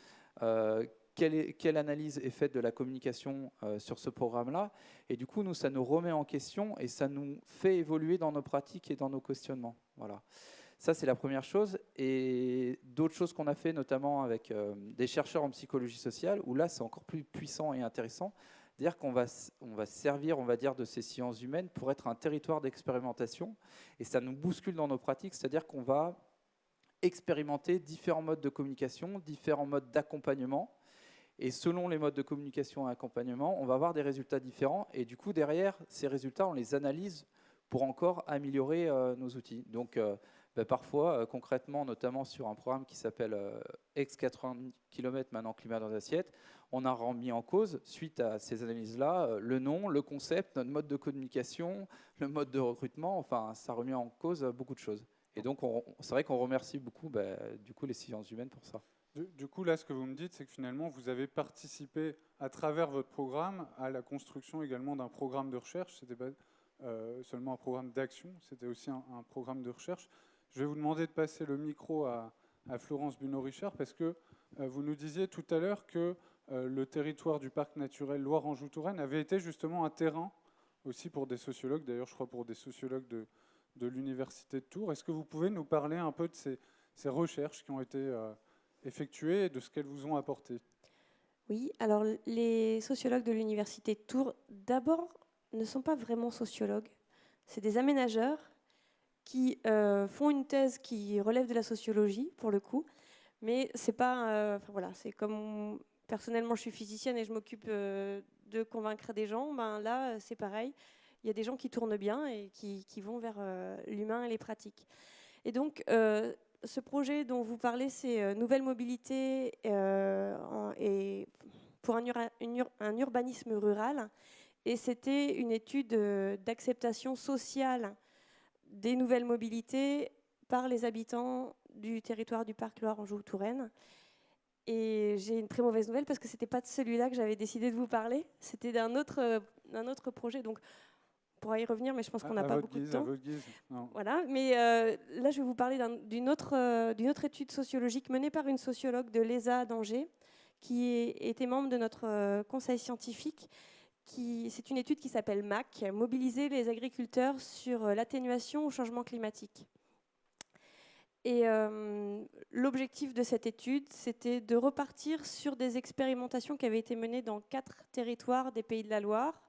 quelle analyse est faite de la communication sur ce programme-là. Et du coup, nous, ça nous remet en question et ça nous fait évoluer dans nos pratiques et dans nos questionnements. Voilà. Ça, c'est la première chose. Et d'autres choses qu'on a fait, notamment avec des chercheurs en psychologie sociale, où là, c'est encore plus puissant et intéressant. C'est-à-dire qu'on va servir, on va dire, de ces sciences humaines pour être un territoire d'expérimentation. Et ça nous bouscule dans nos pratiques, c'est-à-dire qu'on va expérimenter différents modes de communication, différents modes d'accompagnement. Et selon les modes de communication et accompagnement, on va avoir des résultats différents. Et du coup, derrière, ces résultats, on les analyse pour encore améliorer nos outils. Donc, parfois, concrètement, notamment sur un programme qui s'appelle X80 km, maintenant climat dans l'assiette, on a remis en cause, suite à ces analyses-là, le nom, le concept, notre mode de communication, le mode de recrutement. Enfin, ça remet en cause beaucoup de choses. Et donc, c'est vrai qu'on remercie beaucoup du coup, les sciences humaines pour ça. Du coup, là, ce que vous me dites, c'est que finalement, vous avez participé à travers votre programme à la construction également d'un programme de recherche. Ce n'était pas seulement un programme d'action, c'était aussi un programme de recherche. Je vais vous demander de passer le micro à Florence Bunot-Richard parce que vous nous disiez tout à l'heure que le territoire du parc naturel Loire-Anjou-Touraine avait été justement un terrain aussi pour des sociologues, d'ailleurs je crois pour des sociologues de l'Université de Tours. Est-ce que vous pouvez nous parler un peu de ces recherches qui ont été effectuées et de ce qu'elles vous ont apporté ? Oui, alors les sociologues de l'Université de Tours, d'abord, ne sont pas vraiment sociologues. C'est des aménageurs qui font une thèse qui relève de la sociologie, pour le coup, mais c'est pas... voilà, c'est comme... Personnellement, je suis physicienne et je m'occupe de convaincre des gens. Ben, là, c'est pareil. Il y a des gens qui tournent bien et qui vont vers l'humain et les pratiques. Et donc, ce projet dont vous parlez, c'est Nouvelle Mobilité et pour un urbanisme rural. Et c'était une étude d'acceptation sociale des nouvelles mobilités par les habitants du territoire du parc Loire-Anjou-Touraine. Et j'ai une très mauvaise nouvelle parce que ce n'était pas de celui-là que j'avais décidé de vous parler, c'était d'un autre projet. Donc, on pourra y revenir, mais je pense qu'on n'a pas beaucoup de temps. À votre guise. Non. Voilà, mais là, je vais vous parler d'une autre étude sociologique menée par une sociologue de l'ESA d'Angers, qui était membre de notre conseil scientifique. C'est une étude qui s'appelle MAC, Mobiliser les agriculteurs sur l'atténuation au changement climatique. Et l'objectif de cette étude, c'était de repartir sur des expérimentations qui avaient été menées dans 4 territoires des Pays de la Loire.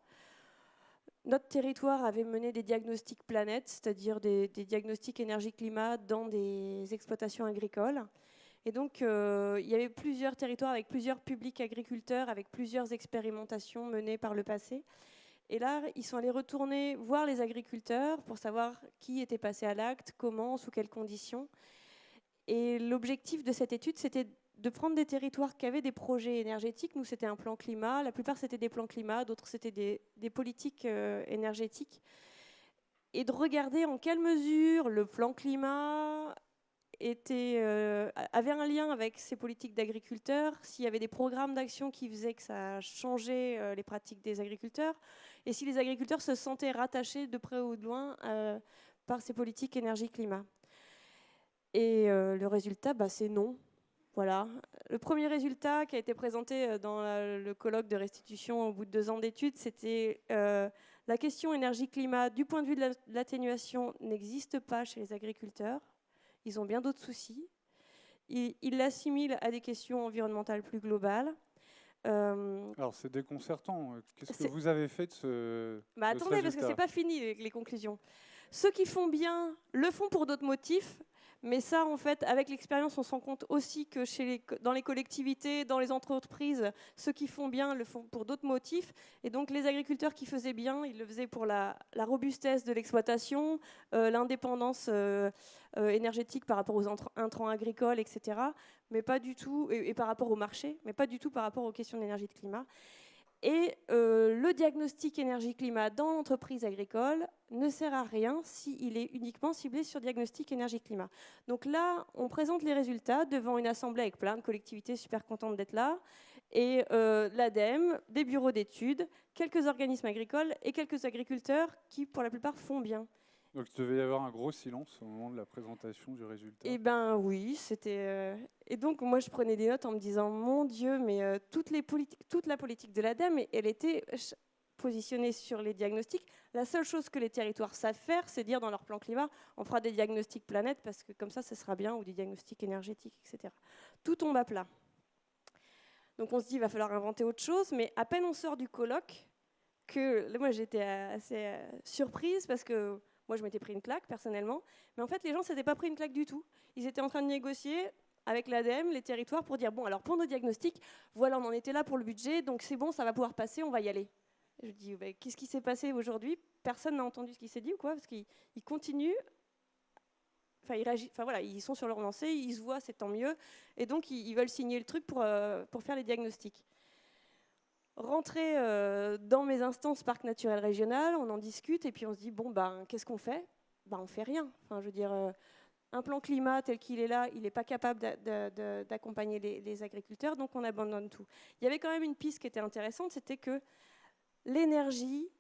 Notre territoire avait mené des diagnostics planètes, c'est-à-dire des diagnostics énergie-climat dans des exploitations agricoles. Et donc, il y avait plusieurs territoires avec plusieurs publics agriculteurs, avec plusieurs expérimentations menées par le passé. Et là, ils sont allés retourner voir les agriculteurs pour savoir qui était passé à l'acte, comment, sous quelles conditions. Et l'objectif de cette étude, c'était de prendre des territoires qui avaient des projets énergétiques. Nous, c'était un plan climat. La plupart, c'était des plans climat. D'autres, c'était des politiques énergétiques. Et de regarder en quelle mesure le plan climat avait un lien avec ces politiques d'agriculteurs, s'il y avait des programmes d'action qui faisaient que ça changeait les pratiques des agriculteurs, et si les agriculteurs se sentaient rattachés de près ou de loin par ces politiques énergie-climat. Et le résultat, c'est non. Voilà. Le premier résultat qui a été présenté dans le colloque de restitution au bout de 2 ans d'études, c'était la question énergie-climat du point de vue de l'atténuation n'existe pas chez les agriculteurs. Ils ont bien d'autres soucis. Ils l'assimilent à des questions environnementales plus globales. Alors, c'est déconcertant. Qu'est-ce que vous avez fait de ce attendez, parce que ce n'est pas fini, les conclusions. Ceux qui font bien le font pour d'autres motifs. Mais ça, en fait, avec l'expérience, on se rend compte aussi que dans les collectivités, dans les entreprises, ceux qui font bien le font pour d'autres motifs. Et donc, les agriculteurs qui faisaient bien, ils le faisaient pour la robustesse de l'exploitation, l'indépendance énergétique par rapport aux intrants agricoles, etc. Mais pas du tout, et par rapport au marché, mais pas du tout par rapport aux questions d'énergie et de climat. Et le diagnostic énergie-climat dans l'entreprise agricole ne sert à rien s'il est uniquement ciblé sur diagnostic énergie-climat. Donc là, on présente les résultats devant une assemblée avec plein de collectivités super contentes d'être là, et l'ADEME, des bureaux d'études, quelques organismes agricoles et quelques agriculteurs qui, pour la plupart, font bien. Donc, il devait y avoir un gros silence au moment de la présentation du résultat. Eh bien, oui, c'était... Et donc, moi, je prenais des notes en me disant, mon Dieu, mais toute la politique de l'ADEME, elle était positionnée sur les diagnostics. La seule chose que les territoires savent faire, c'est dire dans leur plan climat, on fera des diagnostics planètes, parce que comme ça sera bien, ou des diagnostics énergétiques, etc. Tout tombe à plat. Donc, on se dit, il va falloir inventer autre chose, mais à peine on sort du colloque, que moi, j'étais assez surprise, parce que... Moi, je m'étais pris une claque, personnellement. Mais en fait, les gens ne s'étaient pas pris une claque du tout. Ils étaient en train de négocier avec l'ADEME, les territoires, pour dire, bon, alors pour nos diagnostics, voilà, on en était là pour le budget, donc c'est bon, ça va pouvoir passer, on va y aller. Je dis, bah, qu'est-ce qui s'est passé aujourd'hui? Personne n'a entendu ce qui s'est dit ou quoi? Parce qu'ils continuent, enfin, ils réagissent, enfin voilà, ils sont sur leur lancée, ils se voient, c'est tant mieux. Et donc, ils veulent signer le truc pour faire les diagnostics. Rentrer dans mes instances parc naturel régional, on en discute et puis on se dit, bon, qu'est-ce qu'on fait? On fait rien. Enfin, je veux dire, un plan climat tel qu'il est là, il n'est pas capable d'accompagner les agriculteurs, donc on abandonne tout. Il y avait quand même une piste qui était intéressante, c'était que l'énergie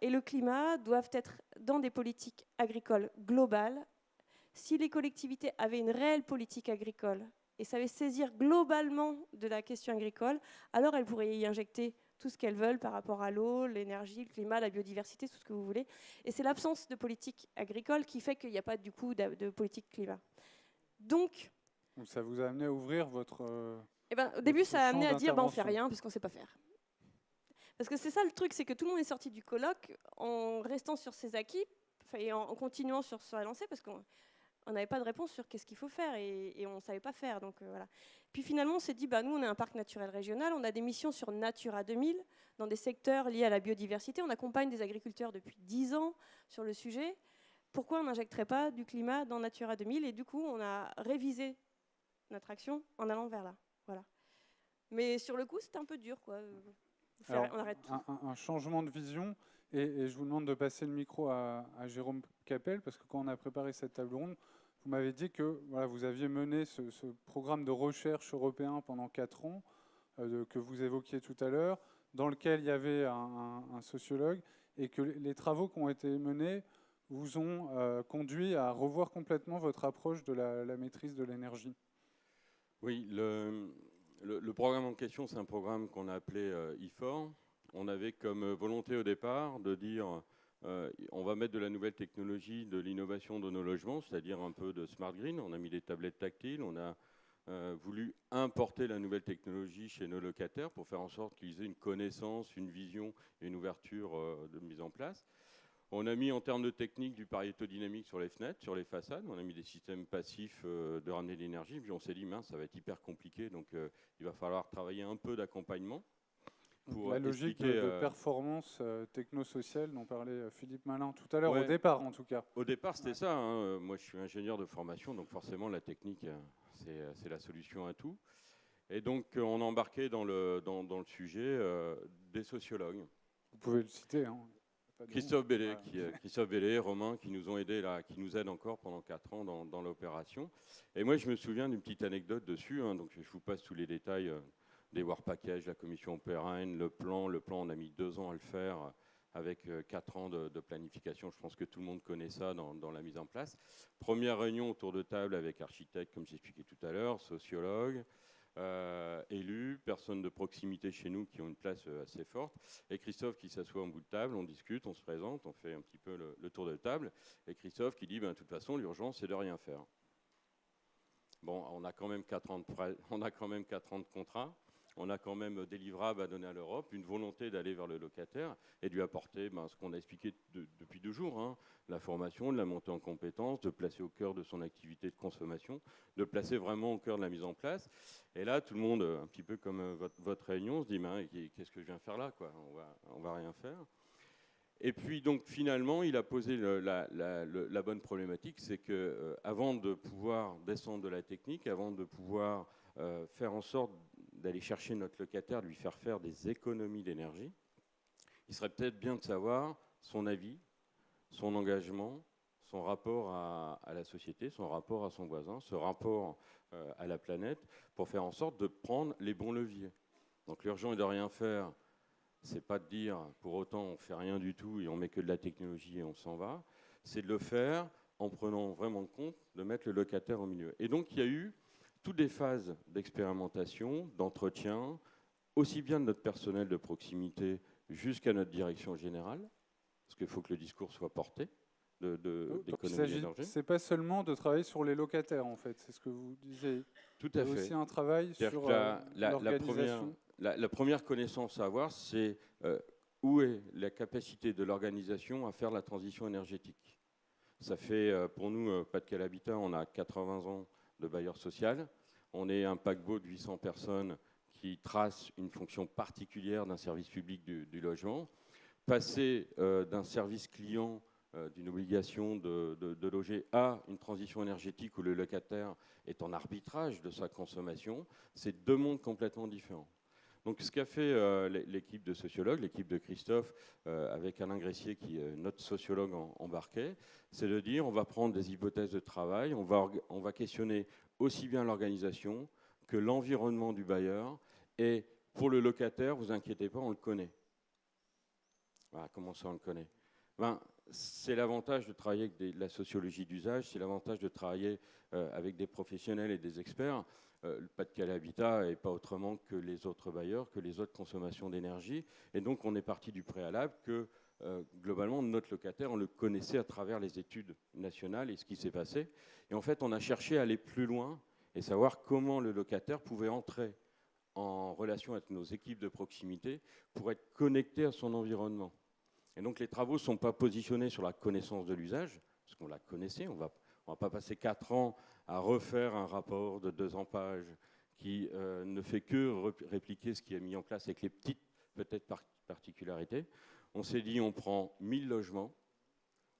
et le climat doivent être dans des politiques agricoles globales. Si les collectivités avaient une réelle politique agricole et savaient saisir globalement de la question agricole, alors elles pourraient y injecter tout ce qu'elles veulent par rapport à l'eau, l'énergie, le climat, la biodiversité, tout ce que vous voulez. Et c'est l'absence de politique agricole qui fait qu'il n'y a pas du coup de politique climat. Donc ça vous a amené à ouvrir votre... au début, ça a amené à dire on ne fait rien parce qu'on ne sait pas faire. Parce que c'est ça le truc, c'est que tout le monde est sorti du colloque en restant sur ses acquis et en continuant sur la lancée parce qu'on n'avait pas de réponse sur qu'est-ce qu'il faut faire et on ne savait pas faire. Donc, voilà. Puis finalement, on s'est dit, nous, on est un parc naturel régional, on a des missions sur Natura 2000, dans des secteurs liés à la biodiversité. On accompagne des agriculteurs depuis 10 ans sur le sujet. Pourquoi on n'injecterait pas du climat dans Natura 2000? Et du coup, on a révisé notre action en allant vers là. Voilà. Mais sur le coup, c'était un peu dur, quoi. Alors, on arrête tout. un changement de vision, et je vous demande de passer le micro à Jérôme Capel, parce que quand on a préparé cette table ronde, vous m'avez dit que voilà, vous aviez mené ce programme de recherche européen pendant 4 ans, que vous évoquiez tout à l'heure, dans lequel il y avait un sociologue, et que les travaux qui ont été menés vous ont conduit à revoir complètement votre approche de la maîtrise de l'énergie. Oui, le programme en question, c'est un programme qu'on a appelé IFOR. On avait comme volonté au départ de dire on va mettre de la nouvelle technologie, de l'innovation dans nos logements, c'est-à-dire un peu de smart green. On a mis des tablettes tactiles, on a voulu importer la nouvelle technologie chez nos locataires pour faire en sorte qu'ils aient une connaissance, une vision et une ouverture de mise en place. On a mis en termes de technique du Pareto dynamique sur les fenêtres, sur les façades. On a mis des systèmes passifs de ramener de l'énergie. Puis on s'est dit, mince, ça va être hyper compliqué. Donc il va falloir travailler un peu d'accompagnement. Pour la logique de performance technosociale dont parlait Philippe Malin tout à l'heure, au départ en tout cas. Au départ, c'était ça. Hein. Moi, je suis ingénieur de formation, donc forcément, la technique, c'est la solution à tout. Et donc, on a embarqué dans le sujet des sociologues. Vous pouvez le citer. Hein. Christophe Bellé, Romain, qui nous ont aidés là, qui nous aident encore pendant 4 ans dans l'opération. Et moi, je me souviens d'une petite anecdote dessus. Hein, donc, je vous passe tous les détails des War Packages, la commission pérenne, le plan. Le plan, on a mis 2 ans à le faire avec 4 ans de planification. Je pense que tout le monde connaît ça dans la mise en place. Première réunion autour de table avec architectes, comme j'expliquais tout à l'heure, sociologues, élus, personnes de proximité chez nous qui ont une place assez forte. Et Christophe qui s'assoit au bout de table, on discute, on se présente, on fait un petit peu le tour de table. Et Christophe qui dit, de toute façon, l'urgence, c'est de rien faire. Bon, on a quand même 4 ans de contrat. On a quand même des livrables à donner à l'Europe, une volonté d'aller vers le locataire et de lui apporter ce qu'on a expliqué depuis 2 jours, hein, la formation, de la montée en compétences, de placer au cœur de son activité de consommation, de placer vraiment au cœur de la mise en place. Et là, tout le monde, un petit peu comme votre réunion, se dit qu'est-ce que je viens faire là quoi, on va rien faire. Et puis donc finalement, il a posé la bonne problématique, c'est que avant de pouvoir descendre de la technique, avant de pouvoir faire en sorte d'aller chercher notre locataire, de lui faire des économies d'énergie, il serait peut-être bien de savoir son avis, son engagement, son rapport à la société, son rapport à son voisin, ce rapport à la planète, pour faire en sorte de prendre les bons leviers. Donc l'urgent est de rien faire, c'est pas de dire pour autant on fait rien du tout et on met que de la technologie et on s'en va, c'est de le faire en prenant vraiment compte de mettre le locataire au milieu. Et donc il y a eu toutes des phases d'expérimentation, d'entretien, aussi bien de notre personnel de proximité jusqu'à notre direction générale, parce qu'il faut que le discours soit porté d'économie d'énergie. C'est pas seulement de travailler sur les locataires, en fait, c'est ce que vous disiez. Tout à fait. Il y a aussi un travail sur l'organisation. La première connaissance à avoir, c'est où est la capacité de l'organisation à faire la transition énergétique. Ça fait, pour nous, Pas-de-Calais Habitat, on a 80 ans de bailleur social. On est un paquebot de 800 personnes qui trace une fonction particulière d'un service public du logement. Passer d'un service client, d'une obligation de loger à une transition énergétique où le locataire est en arbitrage de sa consommation, c'est 2 mondes complètement différents. Donc ce qu'a fait l'équipe de sociologues, l'équipe de Christophe, avec Alain Gressier, qui est notre sociologue embarqué, c'est de dire on va prendre des hypothèses de travail, on va questionner aussi bien l'organisation que l'environnement du bailleur. Et pour le locataire, vous inquiétez pas, on le connaît. Voilà, comment ça on le connaît ? C'est l'avantage de travailler avec la sociologie d'usage, c'est l'avantage de travailler avec des professionnels et des experts. Le Pas-de-Calais Habitat n'est pas autrement que les autres bailleurs, que les autres consommations d'énergie. Et donc, on est parti du préalable que, globalement, notre locataire, on le connaissait à travers les études nationales et ce qui s'est passé. Et en fait, on a cherché à aller plus loin et savoir comment le locataire pouvait entrer en relation avec nos équipes de proximité pour être connecté à son environnement. Et donc, les travaux ne sont pas positionnés sur la connaissance de l'usage, parce qu'on la connaissait, on va pas passer 4 ans à refaire un rapport de 200 pages qui ne fait que répliquer ce qui est mis en place avec les petites, peut-être, particularités. On s'est dit, on prend 1000 logements,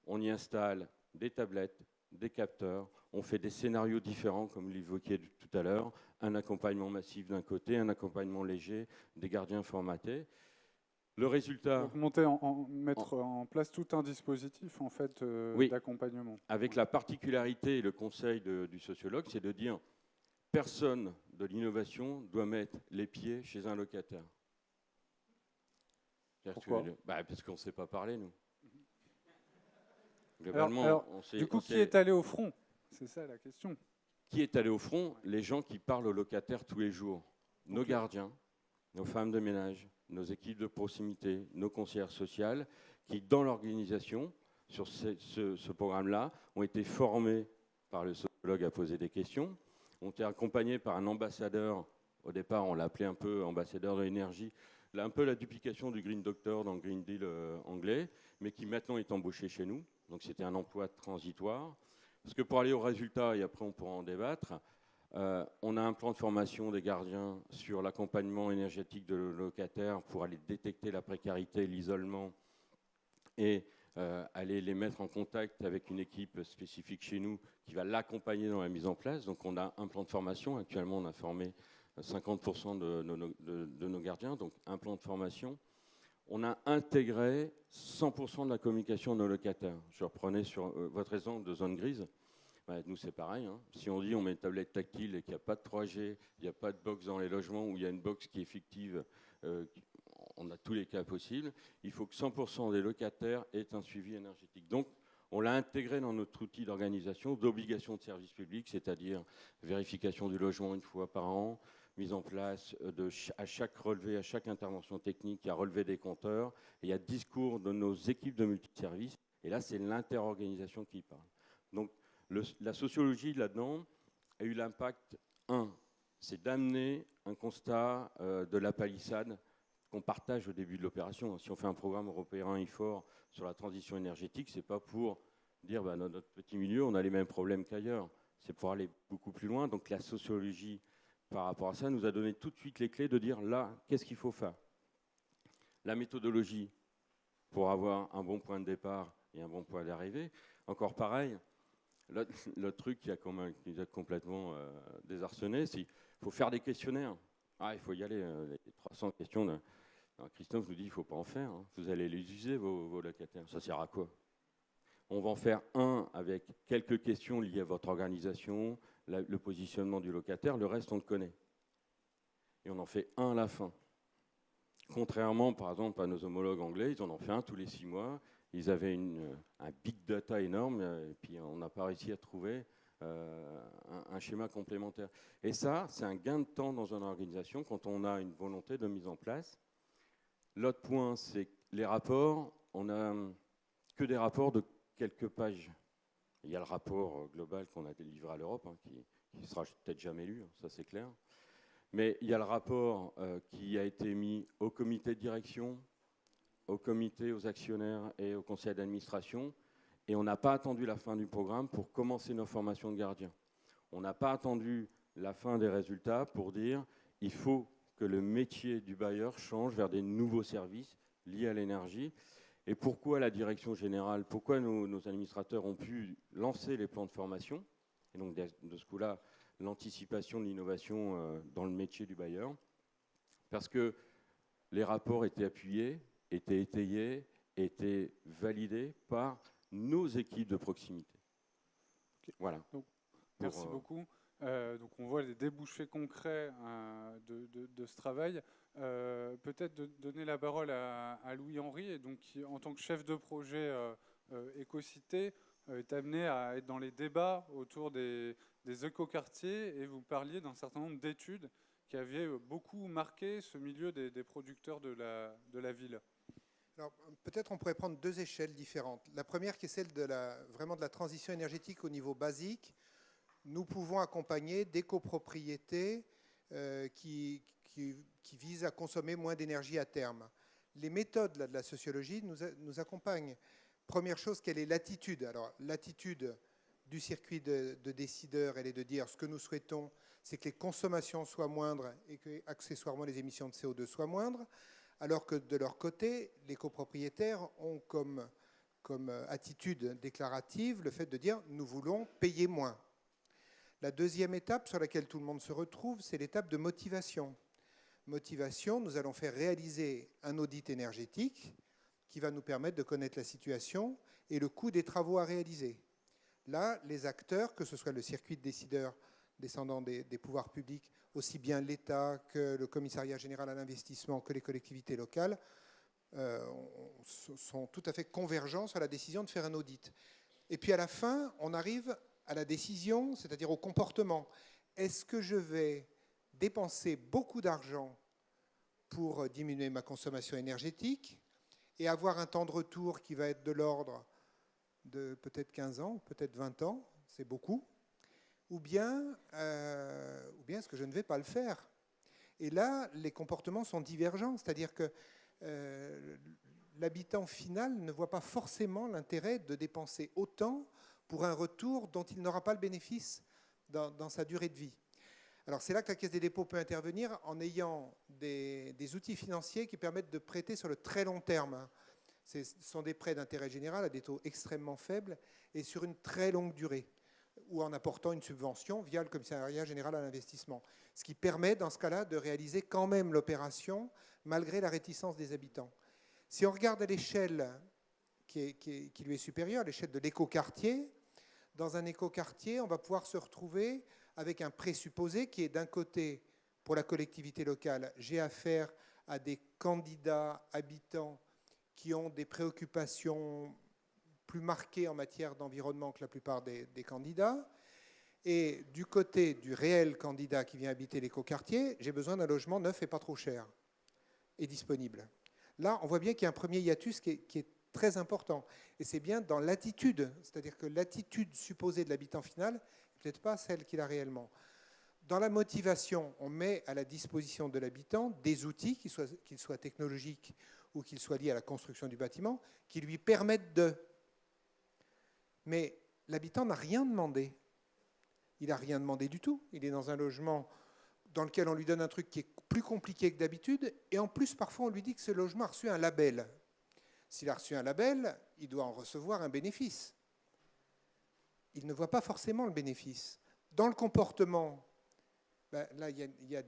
on y installe des tablettes, des capteurs, on fait des scénarios différents, comme l'évoquiez tout à l'heure, un accompagnement massif d'un côté, un accompagnement léger, des gardiens formatés. Le résultat, Donc mettre en place tout un dispositif en fait Oui. d'accompagnement. avec la particularité et le conseil du sociologue, c'est de dire personne de l'innovation doit mettre les pieds chez un locataire. Pourquoi ? Parce qu'on ne sait pas parler, nous. Alors, du coup, qui est allé au front? C'est ça la question. Qui est allé au front? Les gens qui parlent aux locataires tous les jours. Nos Ok. gardiens, nos femmes de ménage, nos équipes de proximité, nos conseillères sociales, qui, dans l'organisation, sur ce programme-là, ont été formés par le sociologue à poser des questions, ont été accompagnés par un ambassadeur. Au départ, on l'appelait un peu ambassadeur de l'énergie, là, un peu la duplication du Green Doctor dans le Green Deal anglais, mais qui maintenant est embauché chez nous. Donc c'était un emploi transitoire. Parce que pour aller au résultat, et après on pourra en débattre, on a un plan de formation des gardiens sur l'accompagnement énergétique de nos locataires pour aller détecter la précarité, l'isolement et aller les mettre en contact avec une équipe spécifique chez nous qui va l'accompagner dans la mise en place. Donc on a un plan de formation. Actuellement, on a formé 50% de nos gardiens, donc un plan de formation. On a intégré 100% de la communication de nos locataires. Je reprenais sur votre exemple de zone grise. Nous, c'est pareil. Hein. Si on dit on met une tablette tactile et qu'il n'y a pas de 3G, il n'y a pas de box dans les logements ou il y a une box qui est fictive, on a tous les cas possibles. Il faut que 100% des locataires aient un suivi énergétique. Donc, on l'a intégré dans notre outil d'organisation d'obligation de service public, c'est-à-dire vérification du logement une fois par an, mise en place à chaque relevé, à chaque intervention technique, il y a relevé des compteurs, et il y a discours de nos équipes de multiservices. Et là, c'est l'interorganisation qui parle. Donc, la sociologie, là-dedans, a eu l'impact, c'est d'amener un constat de la palissade qu'on partage au début de l'opération. Si on fait un programme européen IFOR sur la transition énergétique, ce n'est pas pour dire dans notre petit milieu, on a les mêmes problèmes qu'ailleurs. C'est pour aller beaucoup plus loin. Donc la sociologie, par rapport à ça, nous a donné tout de suite les clés de dire là, qu'est-ce qu'il faut faire? La méthodologie pour avoir un bon point de départ et un bon point d'arrivée. Encore pareil, le truc qui nous a complètement désarçonnés, c'est qu'il faut faire des questionnaires. Il faut y aller, les 300 questions. Alors, Christophe nous dit qu'il ne faut pas en faire. Hein. Vous allez les user, vos locataires. Ça sert à quoi? On va en faire un avec quelques questions liées à votre organisation, le positionnement du locataire. Le reste, on le connaît. Et on en fait un à la fin. Contrairement, par exemple, à nos homologues anglais, ils en ont fait un tous les 6 mois. Ils avaient un big data énorme, et puis on n'a pas réussi à trouver un schéma complémentaire. Et ça, c'est un gain de temps dans une organisation quand on a une volonté de mise en place. L'autre point, c'est les rapports. On n'a que des rapports de quelques pages. Il y a le rapport global qu'on a délivré à l'Europe, hein, qui ne sera peut-être jamais lu, ça c'est clair. Mais il y a le rapport qui a été mis au comité de direction, au comité, aux actionnaires et au conseil d'administration. Et on n'a pas attendu la fin du programme pour commencer nos formations de gardiens. On n'a pas attendu la fin des résultats pour dire il faut que le métier du bailleur change vers des nouveaux services liés à l'énergie. Et pourquoi la direction générale, pourquoi nos administrateurs ont pu lancer les plans de formation, et donc de ce coup-là, l'anticipation de l'innovation dans le métier du bailleur, parce que les rapports étaient appuyés, étaient étayés, étaient validés par nos équipes de proximité. Okay. Voilà. Donc, merci beaucoup. Donc on voit les débouchés concrets de ce travail. Peut-être de donner la parole à Louis-Henri, et donc qui, en tant que chef de projet Écocité, est amené à être dans les débats autour des écoquartiers, et vous parliez d'un certain nombre d'études qui avaient beaucoup marqué ce milieu des producteurs de la ville. Alors, peut-être on pourrait prendre 2 échelles différentes. La première qui est celle vraiment de la transition énergétique au niveau basique. Nous pouvons accompagner des copropriétés qui visent à consommer moins d'énergie à terme. Les méthodes de la sociologie nous accompagnent. Première chose, quelle est l'attitude? Alors, l'attitude du circuit de décideurs, elle est de dire ce que nous souhaitons, c'est que les consommations soient moindres et que, accessoirement, les émissions de CO2 soient moindres, alors que de leur côté, les copropriétaires ont comme attitude déclarative le fait de dire nous voulons payer moins. La deuxième étape sur laquelle tout le monde se retrouve, c'est l'étape de motivation. motivation, nous allons faire réaliser un audit énergétique qui va nous permettre de connaître la situation et le coût des travaux à réaliser. Là, les acteurs, que ce soit le circuit de décideurs descendant des pouvoirs publics, aussi bien l'État que le commissariat général à l'investissement, que les collectivités locales, sont tout à fait convergents sur la décision de faire un audit. Et puis à la fin, on arrive à la décision, c'est-à-dire au comportement. Est-ce que je vais dépenser beaucoup d'argent pour diminuer ma consommation énergétique et avoir un temps de retour qui va être de l'ordre de peut-être 15 ans, peut-être 20 ans, c'est beaucoup, ou bien est-ce que je ne vais pas le faire? Et là, les comportements sont divergents, c'est-à-dire que l'habitant final ne voit pas forcément l'intérêt de dépenser autant pour un retour dont il n'aura pas le bénéfice dans sa durée de vie. Alors c'est là que la Caisse des dépôts peut intervenir en ayant des outils financiers qui permettent de prêter sur le très long terme. Ce sont des prêts d'intérêt général à des taux extrêmement faibles et sur une très longue durée, ou en apportant une subvention via le commissariat général à l'investissement. Ce qui permet dans ce cas-là de réaliser quand même l'opération malgré la réticence des habitants. Si on regarde à l'échelle qui lui est supérieure, l'échelle de l'écoquartier, dans un écoquartier, on va pouvoir se retrouver avec un présupposé qui est d'un côté, pour la collectivité locale, j'ai affaire à des candidats habitants qui ont des préoccupations plus marquées en matière d'environnement que la plupart des candidats. Et du côté du réel candidat qui vient habiter l'écoquartier, j'ai besoin d'un logement neuf et pas trop cher et disponible. Là, on voit bien qu'il y a un premier hiatus qui est très important. Et c'est bien dans l'attitude, c'est-à-dire que l'attitude supposée de l'habitant final n'est peut-être pas celle qu'il a réellement. Dans la motivation, on met à la disposition de l'habitant des outils, qu'ils soient technologiques ou qu'ils soient liés à la construction du bâtiment, qui lui permettent de... Mais l'habitant n'a rien demandé. Il n'a rien demandé du tout. Il est dans un logement dans lequel on lui donne un truc qui est plus compliqué que d'habitude, et en plus, parfois, on lui dit que ce logement a reçu un label. S'il a reçu un label, il doit en recevoir un bénéfice. Il ne voit pas forcément le bénéfice. Dans le comportement, ben là, il y a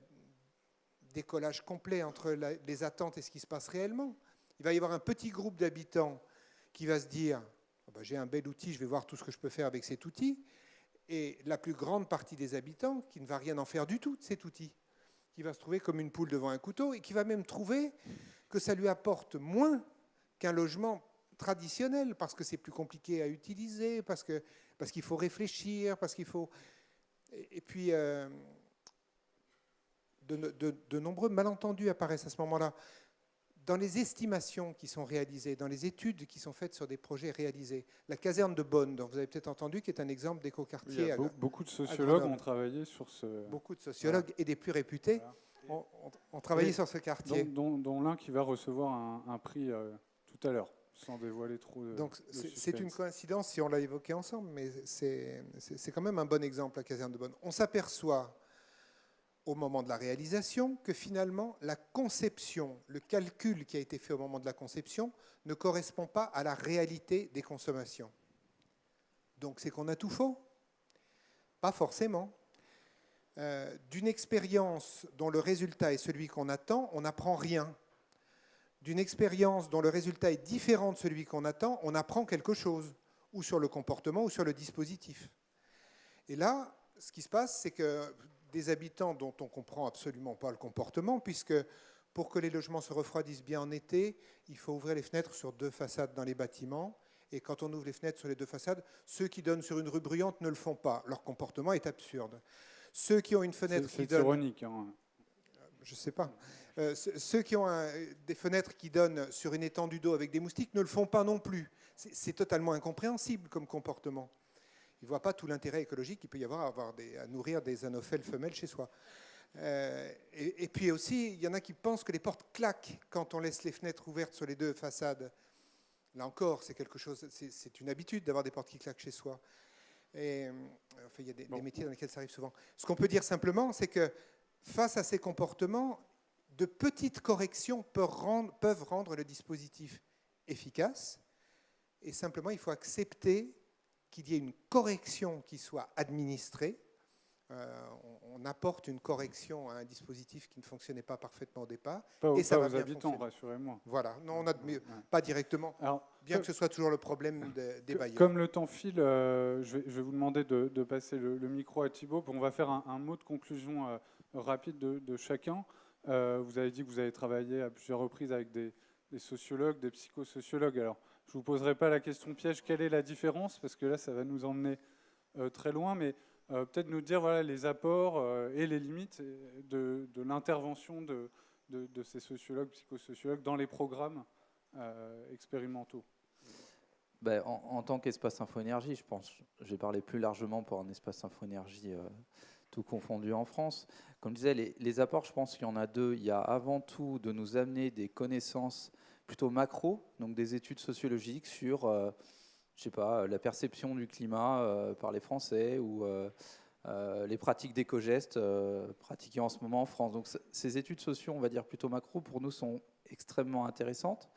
décollage complet entre les attentes et ce qui se passe réellement. Il va y avoir un petit groupe d'habitants qui va se dire oh ben, j'ai un bel outil, je vais voir tout ce que je peux faire avec cet outil. Et la plus grande partie des habitants qui ne va rien en faire du tout de cet outil, qui va se trouver comme une poule devant un couteau et qui va même trouver que ça lui apporte moins qu'un logement traditionnel, parce que c'est plus compliqué à utiliser, parce qu'il faut réfléchir, parce qu'il faut... Et puis, de nombreux malentendus apparaissent à ce moment-là. Dans les estimations qui sont réalisées, dans les études qui sont faites sur des projets réalisés, la caserne de Bonn, dont vous avez peut-être entendu, qui est un exemple d'écoquartier. Il y a beaucoup de sociologues ont travaillé sur ce... Beaucoup de sociologues et des plus réputés ont travaillé sur ce quartier. Dont l'un qui va recevoir un prix tout à l'heure, sans dévoiler trop de... Donc c'est une coïncidence si on l'a évoqué ensemble, mais c'est quand même un bon exemple, la caserne de Bonn. On s'aperçoit au moment de la réalisation que finalement la conception, le calcul qui a été fait au moment de la conception ne correspond pas à la réalité des consommations. Donc c'est qu'on a tout faux? Pas forcément. D'une expérience dont le résultat est celui qu'on attend, on n'apprend rien. D'une expérience dont le résultat est différent de celui qu'on attend, on apprend quelque chose, ou sur le comportement, ou sur le dispositif. Et là, ce qui se passe, c'est que des habitants dont on ne comprend absolument pas le comportement, puisque pour que les logements se refroidissent bien en été, il faut ouvrir les fenêtres sur 2 façades dans les bâtiments. Et quand on ouvre les fenêtres sur les 2 façades, ceux qui donnent sur une rue bruyante ne le font pas. Leur comportement est absurde. Ceux qui ont une fenêtre qui donne... C'est ironique. Hein. Je ne sais pas. Ceux qui ont des fenêtres qui donnent sur une étendue d'eau avec des moustiques ne le font pas non plus. C'est totalement incompréhensible comme comportement. Ils ne voient pas tout l'intérêt écologique qu'il peut y avoir à nourrir des anophèles femelles chez soi. Et puis aussi, il y en a qui pensent que les portes claquent quand on laisse les fenêtres ouvertes sur les 2 façades. Là encore, c'est quelque chose, c'est une habitude d'avoir des portes qui claquent chez soi. Et, enfin, il y a des métiers dans lesquels ça arrive souvent. Ce qu'on peut dire simplement, c'est que face à ces comportements, de petites corrections peuvent rendre le dispositif efficace. Et simplement, il faut accepter qu'il y ait une correction qui soit administrée on apporte une correction à un dispositif qui ne fonctionnait pas parfaitement au départ. Pas et ça aux va bien habitants, fonctionner. rassurez-moi. Voilà, non, pas directement, Alors, bien que ce soit toujours le problème des bailleurs. Comme le temps file, je vais vous demander de passer le micro à Thibaut. On va faire un mot de conclusion rapide de chacun. Vous avez dit que vous avez travaillé à plusieurs reprises avec des sociologues, des psychosociologues. Alors, je ne vous poserai pas la question piège, quelle est la différence? Parce que là, ça va nous emmener très loin, mais peut-être nous dire voilà, les apports et les limites de l'intervention de ces sociologues, psychosociologues dans les programmes expérimentaux. Ben, en tant qu'espace info-énergie, je pense, je vais parler plus largement pour un espace info-énergie tout confondu en France. Comme je disais, les apports, je pense qu'il y en a deux. Il y a avant tout de nous amener des connaissances plutôt macro, donc des études sociologiques sur, je sais pas, la perception du climat par les Français ou les pratiques d'éco-gestes pratiquées en ce moment en France. Donc ces études sociaux, on va dire plutôt macro, pour nous sont extrêmement intéressantes.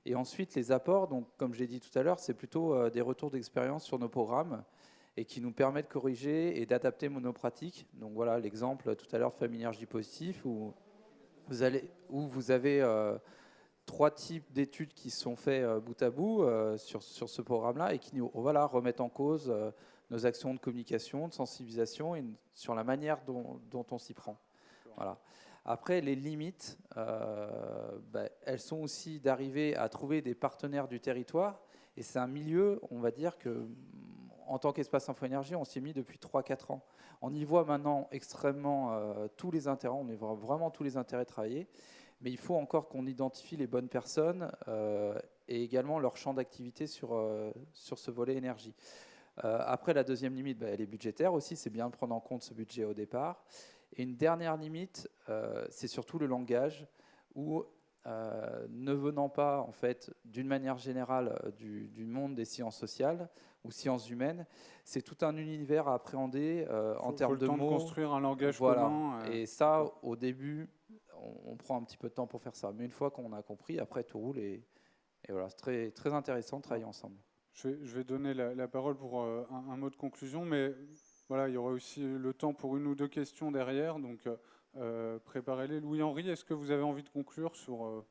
Et ensuite, les apports, donc, comme je l'ai dit tout à l'heure, c'est plutôt des retours d'expérience sur nos programmes et qui nous permettent de corriger et d'adapter nos pratiques. Donc voilà l'exemple tout à l'heure de Famille Énergie Positive où vous avez 3 types d'études qui sont faits bout à bout sur ce programme-là et qui nous remettent en cause nos actions de communication, de sensibilisation et sur la manière dont on s'y prend. Voilà. Après, les limites, elles sont aussi d'arriver à trouver des partenaires du territoire. Et c'est un milieu, on va dire que, en tant qu'espace info-énergie, on s'y est mis depuis 3-4 ans. On y voit maintenant extrêmement tous les intérêts, on y voit vraiment tous les intérêts travailler. Mais il faut encore qu'on identifie les bonnes personnes et également leur champ d'activité sur ce volet énergie. Après, la deuxième limite, elle est budgétaire aussi. C'est bien de prendre en compte ce budget au départ. Et une dernière limite, c'est surtout le langage, où ne venant pas, en fait, d'une manière générale du monde des sciences sociales ou sciences humaines, c'est tout un univers à appréhender en termes de mots. Il faut le temps de construire un langage voilà. commun. Et ça, au début, on prend un petit peu de temps pour faire ça. Mais une fois qu'on a compris, après, tout roule. Et voilà, c'est très, très intéressant de travailler ensemble. Je vais donner la parole pour un mot de conclusion, mais voilà, il y aura aussi le temps pour 1 ou 2 questions derrière, donc préparez-les. Louis-Henri, est-ce que vous avez envie de conclure sur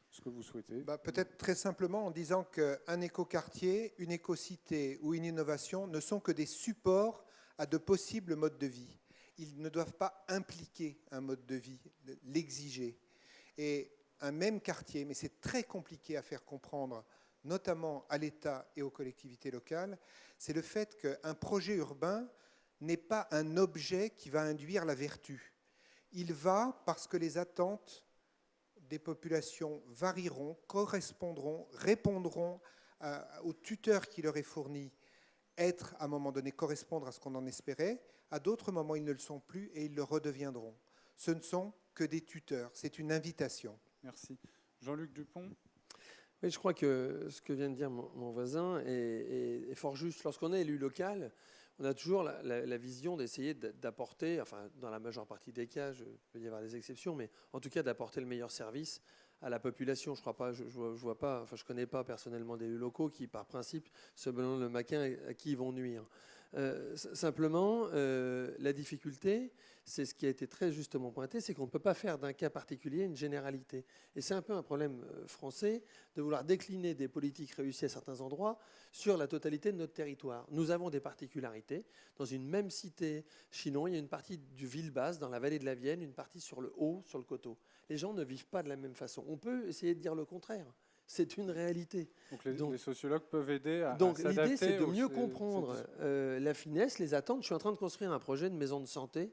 ce que vous souhaitez? Peut-être très simplement en disant qu'un écoquartier, une écocité ou une innovation ne sont que des supports à de possibles modes de vie. Ils ne doivent pas impliquer un mode de vie, l'exiger. Et un même quartier, mais c'est très compliqué à faire comprendre, notamment à l'État et aux collectivités locales, c'est le fait qu'un projet urbain n'est pas un objet qui va induire la vertu. Il va parce que les attentes des populations varieront, correspondront, répondront au tuteur qui leur est fourni, être à un moment donné, correspondre à ce qu'on en espérait, à d'autres moments ils ne le sont plus et ils le redeviendront. Ce ne sont que des tuteurs, c'est une invitation. Merci. Jean-Luc Dupont. Oui, je crois que ce que vient de dire mon voisin est fort juste. Lorsqu'on est élu local, on a toujours la vision d'essayer d'apporter, enfin dans la majeure partie des cas, il peut y avoir des exceptions, mais en tout cas d'apporter le meilleur service à la population. Je crois pas, je connais pas personnellement d'élus locaux qui, par principe, se donnent le maquin à qui ils vont nuire. Simplement, la difficulté, c'est ce qui a été très justement pointé, c'est qu'on ne peut pas faire d'un cas particulier une généralité. Et c'est un peu un problème français de vouloir décliner des politiques réussies à certains endroits sur la totalité de notre territoire. Nous avons des particularités. Dans une même cité, Chinon, il y a une partie du Ville-Basse, dans la vallée de la Vienne, une partie sur le haut, sur le coteau. Les gens ne vivent pas de la même façon. On peut essayer de dire le contraire. C'est une réalité. Donc les sociologues peuvent aider à donc s'adapter. L'idée, c'est de mieux comprendre la finesse, les attentes. Je suis en train de construire un projet de maison de santé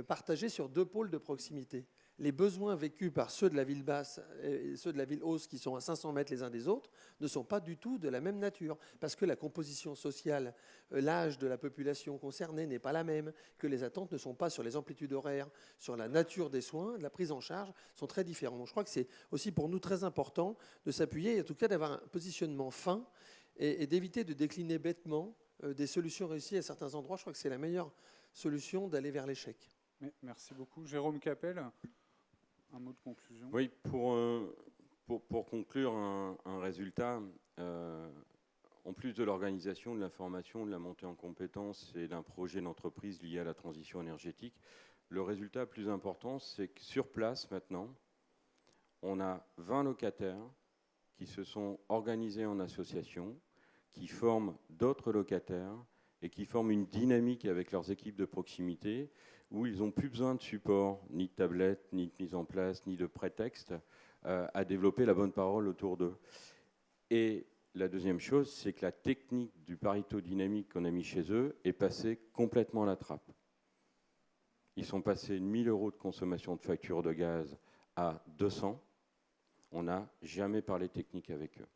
partagé sur 2 pôles de proximité. Les besoins vécus par ceux de la ville basse et ceux de la ville hausse, qui sont à 500 mètres les uns des autres, ne sont pas du tout de la même nature. Parce que la composition sociale, l'âge de la population concernée n'est pas la même, que les attentes ne sont pas sur les amplitudes horaires, sur la nature des soins, de la prise en charge, sont très différents. Donc je crois que c'est aussi pour nous très important de s'appuyer, en tout cas d'avoir un positionnement fin et d'éviter de décliner bêtement des solutions réussies à certains endroits. Je crois que c'est la meilleure solution d'aller vers l'échec. Merci beaucoup. Jérôme Capel, un mot de conclusion. Oui, pour conclure un résultat, en plus de l'organisation, de la formation, de la montée en compétences et d'un projet d'entreprise lié à la transition énergétique, le résultat le plus important, c'est que sur place maintenant, on a 20 locataires qui se sont organisés en association, qui forment d'autres locataires et qui forment une dynamique avec leurs équipes de proximité où ils n'ont plus besoin de support, ni de tablette, ni de mise en place, ni de prétexte à développer la bonne parole autour d'eux. Et la deuxième chose, c'est que la technique du Pareto dynamique qu'on a mis chez eux est passée complètement à la trappe. Ils sont passés de 1 000 € de consommation de facture de gaz à 200. On n'a jamais parlé technique avec eux.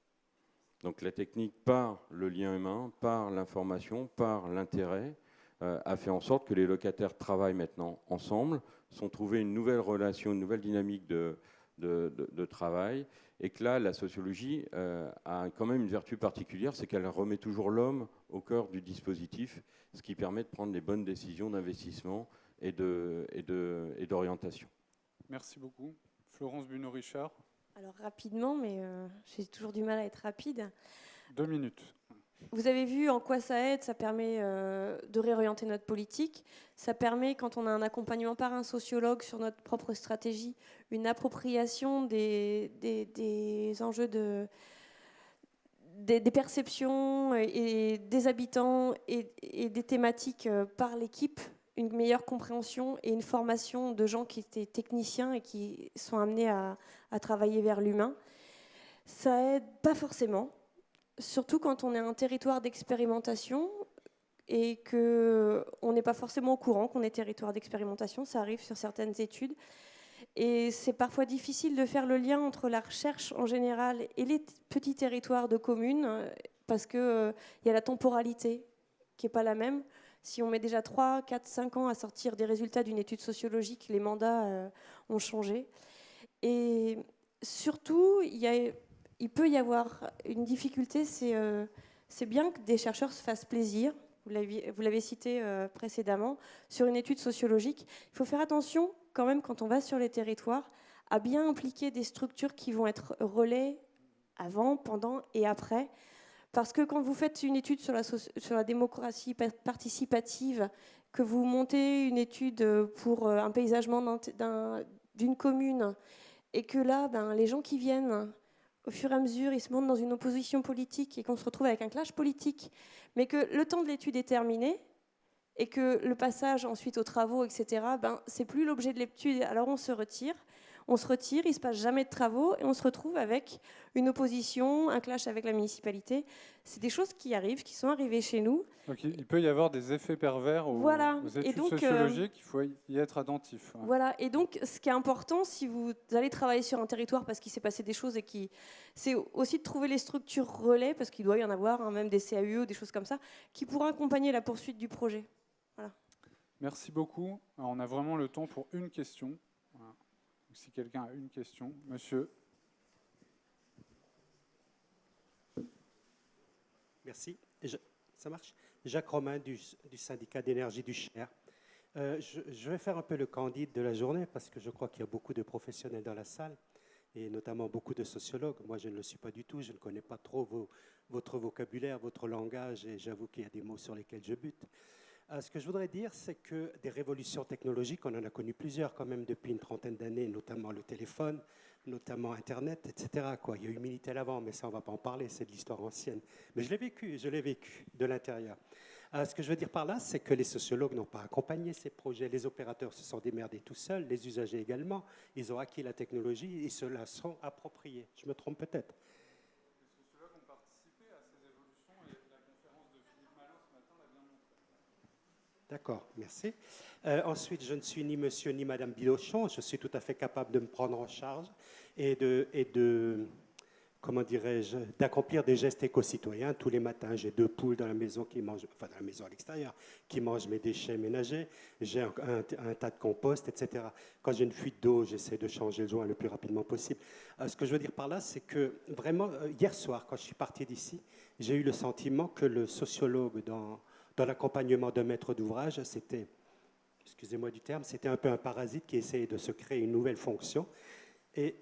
Donc la technique, par le lien humain, par l'information, par l'intérêt, a fait en sorte que les locataires travaillent maintenant ensemble, sont trouvés une nouvelle relation, une nouvelle dynamique de travail, et que là, la sociologie a quand même une vertu particulière, c'est qu'elle remet toujours l'homme au cœur du dispositif, ce qui permet de prendre les bonnes décisions d'investissement et d'orientation. Merci beaucoup. Florence Buneau-Richard. Alors rapidement, mais j'ai toujours du mal à être rapide. 2 minutes. Vous avez vu en quoi ça aide, ça permet de réorienter notre politique, ça permet, quand on a un accompagnement par un sociologue sur notre propre stratégie, une appropriation des enjeux des perceptions et des habitants et des thématiques par l'équipe, une meilleure compréhension et une formation de gens qui étaient techniciens et qui sont amenés à travailler vers l'humain. Ça aide pas forcément. Surtout quand on est un territoire d'expérimentation et qu'on n'est pas forcément au courant qu'on est territoire d'expérimentation, ça arrive sur certaines études. Et c'est parfois difficile de faire le lien entre la recherche en général et les petits territoires de communes parce qu'il y a la temporalité qui n'est pas la même. Si on met déjà 3, 4, 5 ans à sortir des résultats d'une étude sociologique, les mandats ont changé. Et surtout, il peut y avoir une difficulté, c'est bien que des chercheurs se fassent plaisir, vous l'avez cité précédemment, sur une étude sociologique. Il faut faire attention quand même quand on va sur les territoires à bien impliquer des structures qui vont être relais avant, pendant et après. Parce que quand vous faites une étude sur la démocratie participative, que vous montez une étude pour un paysagement d'une commune, et que là, les gens qui viennent au fur et à mesure, ils se montent dans une opposition politique et qu'on se retrouve avec un clash politique, mais que le temps de l'étude est terminé et que le passage ensuite aux travaux, etc., c'est plus l'objet de l'étude. Alors on se retire, il ne se passe jamais de travaux et on se retrouve avec une opposition, un clash avec la municipalité. C'est des choses qui arrivent, qui sont arrivées chez nous. Donc il peut y avoir des effets pervers aux études sociologiques, il faut y être attentif. Voilà, et donc ce qui est important si vous allez travailler sur un territoire parce qu'il s'est passé des choses c'est aussi de trouver les structures relais, parce qu'il doit y en avoir, même des CAUE ou des choses comme ça, qui pourront accompagner la poursuite du projet. Voilà. Merci beaucoup. Alors, on a vraiment le temps pour une question. Voilà. Donc, si quelqu'un a une question, monsieur. Merci. Ça marche. Jacques Romain du syndicat d'énergie du Cher. Je vais faire un peu le candide de la journée parce que je crois qu'il y a beaucoup de professionnels dans la salle et notamment beaucoup de sociologues. Moi, je ne le suis pas du tout. Je ne connais pas trop votre vocabulaire, votre langage et j'avoue qu'il y a des mots sur lesquels je bute. Ce que je voudrais dire, c'est que des révolutions technologiques, on en a connu plusieurs quand même depuis une trentaine d'années, notamment le téléphone, notamment Internet, etc. Il y a eu Minitel avant, mais ça, on ne va pas en parler, c'est de l'histoire ancienne. Mais je l'ai vécu de l'intérieur. Ce que je veux dire par là, c'est que les sociologues n'ont pas accompagné ces projets. Les opérateurs se sont démerdés tout seuls, les usagers également. Ils ont acquis la technologie et se la sont appropriés. Je me trompe peut-être. Les sociologues ont participé à ces évolutions et la conférence de Philippe Malin ce matin l'a bien montré. D'accord, merci. Ensuite, je ne suis ni monsieur ni madame Bilochon. Je suis tout à fait capable de me prendre en charge et comment dirais-je, d'accomplir des gestes éco-citoyens. Tous les matins, j'ai 2 poules dans la maison qui mangent, enfin dans la maison à l'extérieur, qui mangent mes déchets ménagers. J'ai un tas de compost, etc. Quand j'ai une fuite d'eau, j'essaie de changer le joint le plus rapidement possible. Ce que je veux dire par là, c'est que vraiment, hier soir, quand je suis parti d'ici, j'ai eu le sentiment que le sociologue dans l'accompagnement d'un maître d'ouvrage, c'était, excusez-moi du terme, c'était un peu un parasite qui essayait de se créer une nouvelle fonction. Et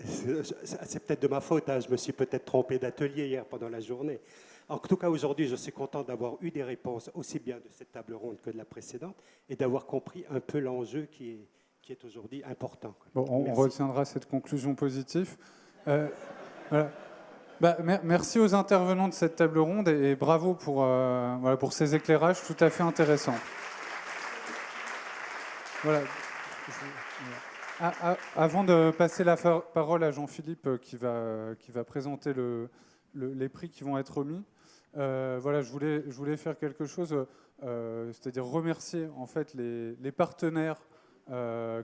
C'est peut-être de ma faute, hein, je me suis peut-être trompé d'atelier hier pendant la journée. En tout cas, aujourd'hui, je suis content d'avoir eu des réponses aussi bien de cette table ronde que de la précédente et d'avoir compris un peu l'enjeu qui est aujourd'hui important. Bon, on retiendra cette conclusion positive. Voilà. Merci aux intervenants de cette table ronde et bravo pour ces éclairages tout à fait intéressants. Voilà. Avant de passer la parole à Jean-Philippe qui va présenter les prix qui vont être remis, je voulais faire quelque chose, c'est-à-dire remercier en fait les partenaires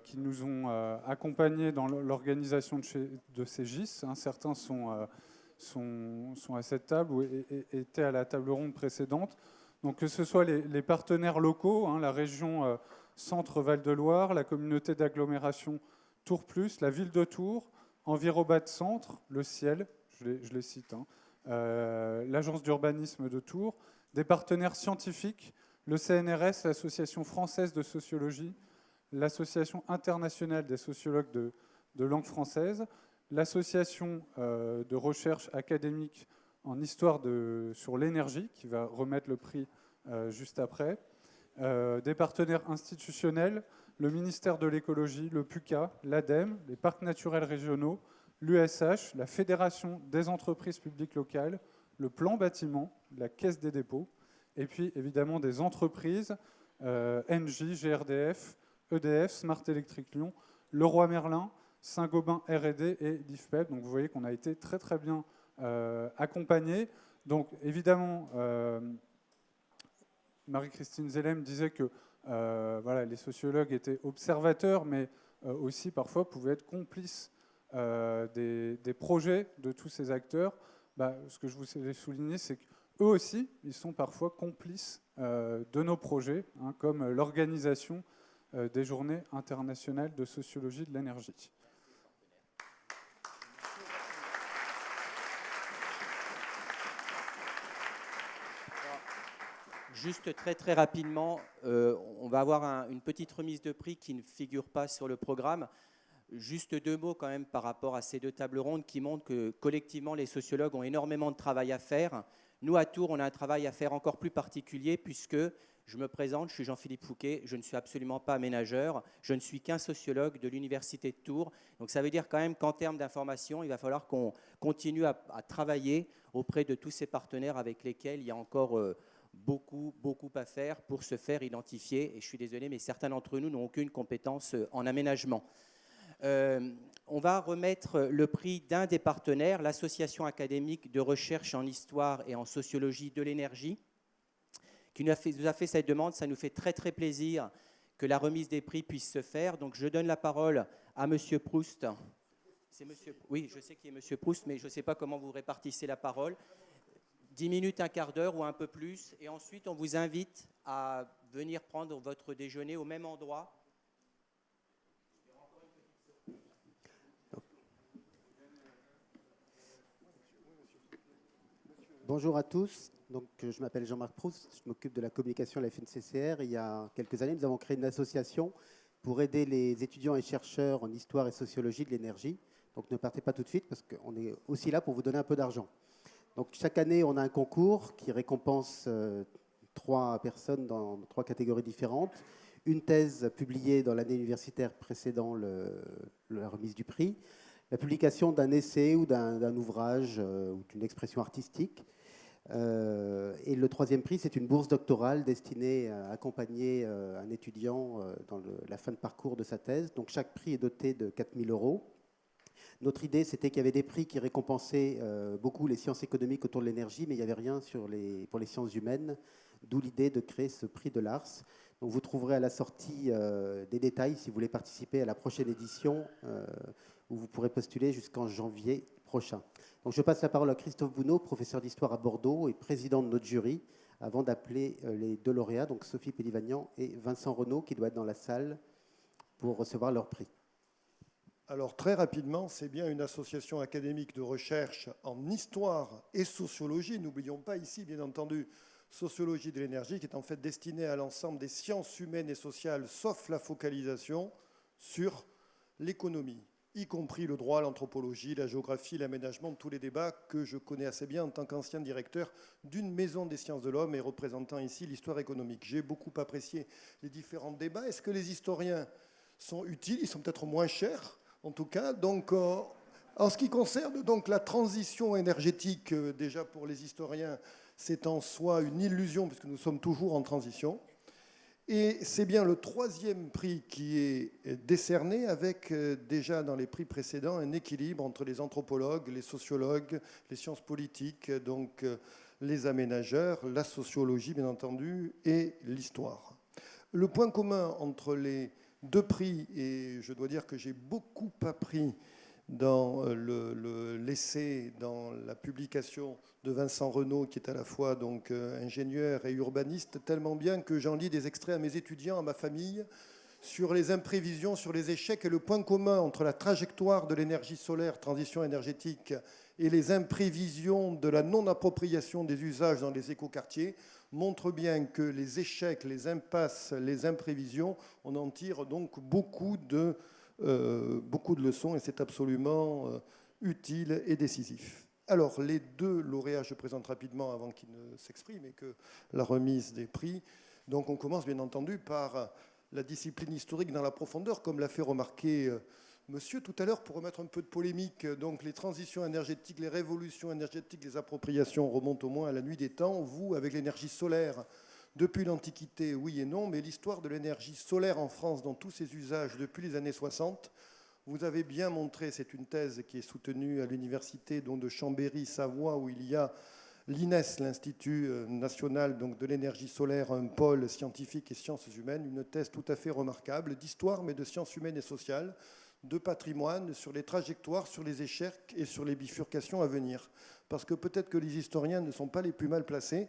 qui nous ont accompagnés dans l'organisation de ces GIS. Hein. Certains sont à cette table ou étaient à la table ronde précédente. Donc que ce soit les partenaires locaux, hein, la région Centre-Val de Loire, la communauté d'agglomération Tours Plus, la ville de Tours, Envirobat Centre, le Ciel, je les cite, hein, l'agence d'urbanisme de Tours, des partenaires scientifiques, le CNRS, l'Association française de sociologie, l'Association internationale des sociologues de langue française, l'association de recherche académique en histoire sur l'énergie, qui va remettre le prix juste après, des partenaires institutionnels, le ministère de l'écologie, le PUCA, l'ADEME, les parcs naturels régionaux, l'USH, la Fédération des entreprises publiques locales, le plan bâtiment, la Caisse des dépôts, et puis évidemment des entreprises, Engie, GRDF, EDF, Smart Electric Lyon, Leroy Merlin, Saint-Gobain R&D et l'IFPEP. Donc vous voyez qu'on a été très très bien accompagnés. Donc évidemment, Marie-Christine Zellem disait que les sociologues étaient observateurs, mais aussi parfois pouvaient être complices des projets de tous ces acteurs. Ce que je voulais souligner, c'est qu'eux aussi, ils sont parfois complices de nos projets, hein, comme l'organisation des Journées internationales de sociologie de l'énergie. Juste très très rapidement, on va avoir une petite remise de prix qui ne figure pas sur le programme. Juste 2 mots quand même par rapport à ces 2 tables rondes qui montrent que collectivement les sociologues ont énormément de travail à faire. Nous à Tours, on a un travail à faire encore plus particulier puisque, je me présente, je suis Jean-Philippe Fouquet, je ne suis absolument pas aménageur, je ne suis qu'un sociologue de l'Université de Tours. Donc ça veut dire quand même qu'en termes d'information, il va falloir qu'on continue à travailler auprès de tous ces partenaires avec lesquels il y a encore beaucoup à faire pour se faire identifier. Et je suis désolé, mais certains d'entre nous n'ont aucune compétence en aménagement. On va remettre le prix d'un des partenaires, l'Association académique de recherche en histoire et en sociologie de l'énergie, qui nous a fait cette demande. Ça nous fait très très plaisir que la remise des prix puisse se faire. Donc je donne la parole à Monsieur Proust. Oui, je sais qui est Monsieur Proust, mais je ne sais pas comment vous répartissez la parole. 10 minutes, un quart d'heure ou un peu plus. Et ensuite, on vous invite à venir prendre votre déjeuner au même endroit. Bonjour à tous. Donc, je m'appelle Jean-Marc Proust. Je m'occupe de la communication à la FNCCR. Il y a quelques années, nous avons créé une association pour aider les étudiants et chercheurs en histoire et sociologie de l'énergie. Donc, ne partez pas tout de suite parce qu'on est aussi là pour vous donner un peu d'argent. Donc, chaque année, on a un concours qui récompense 3 personnes dans 3 catégories différentes. Une thèse publiée dans l'année universitaire précédant la remise du prix, la publication d'un essai ou d'un ouvrage ou d'une expression artistique. Et le 3e prix, c'est une bourse doctorale destinée à accompagner un étudiant dans la fin de parcours de sa thèse. Donc, chaque prix est doté de 4 000 €. Notre idée, c'était qu'il y avait des prix qui récompensaient beaucoup les sciences économiques autour de l'énergie, mais il n'y avait rien pour les sciences humaines, d'où l'idée de créer ce prix de l'ARS. Donc vous trouverez à la sortie des détails si vous voulez participer à la prochaine édition, où vous pourrez postuler jusqu'en janvier prochain. Donc je passe la parole à Christophe Bounot, professeur d'histoire à Bordeaux et président de notre jury, avant d'appeler les 2 lauréats, donc Sophie Pellivagnan et Vincent Renaud, qui doivent être dans la salle pour recevoir leur prix. Alors très rapidement, c'est bien une association académique de recherche en histoire et sociologie. N'oublions pas ici, bien entendu, sociologie de l'énergie, qui est en fait destinée à l'ensemble des sciences humaines et sociales, sauf la focalisation sur l'économie. y compris le droit, l'anthropologie, la géographie, l'aménagement, tous les débats que je connais assez bien en tant qu'ancien directeur d'une maison des sciences de l'homme et représentant ici l'histoire économique. J'ai beaucoup apprécié les différents débats. Est-ce que les historiens sont utiles? Ils sont peut-être moins chers, en tout cas. Donc, en ce qui concerne donc la transition énergétique, déjà pour les historiens, c'est en soi une illusion puisque nous sommes toujours en transition. Et c'est bien le 3e prix qui est décerné avec déjà dans les prix précédents un équilibre entre les anthropologues, les sociologues, les sciences politiques, donc les aménageurs, la sociologie bien entendu et l'histoire. Le point commun entre les 2 prix, et je dois dire que j'ai beaucoup appris dans l'essai, dans la publication de Vincent Renaud, qui est à la fois donc ingénieur et urbaniste, tellement bien que j'en lis des extraits à mes étudiants, à ma famille, sur les imprévisions, sur les échecs. Et le point commun entre la trajectoire de l'énergie solaire, transition énergétique, et les imprévisions de la non-appropriation des usages dans les écoquartiers montre bien que les échecs, les impasses, les imprévisions, on en tire donc beaucoup de leçons et c'est absolument utile et décisif. Alors, les 2 lauréats, je présente rapidement avant qu'ils ne s'expriment et que la remise des prix. Donc, on commence bien entendu par la discipline historique dans la profondeur, comme l'a fait remarquer monsieur tout à l'heure, pour remettre un peu de polémique. Donc, les transitions énergétiques, les révolutions énergétiques, les appropriations remontent au moins à la nuit des temps. Vous, avec l'énergie solaire, depuis l'Antiquité, oui et non, mais l'histoire de l'énergie solaire en France dans tous ses usages depuis les années 60, vous avez bien montré, c'est une thèse qui est soutenue à l'université de Chambéry, Savoie, où il y a l'INES, l'Institut national donc, de l'énergie solaire, un pôle scientifique et sciences humaines, une thèse tout à fait remarquable d'histoire, mais de sciences humaines et sociales, de patrimoine, sur les trajectoires, sur les échecs et sur les bifurcations à venir. Parce que peut-être que les historiens ne sont pas les plus mal placés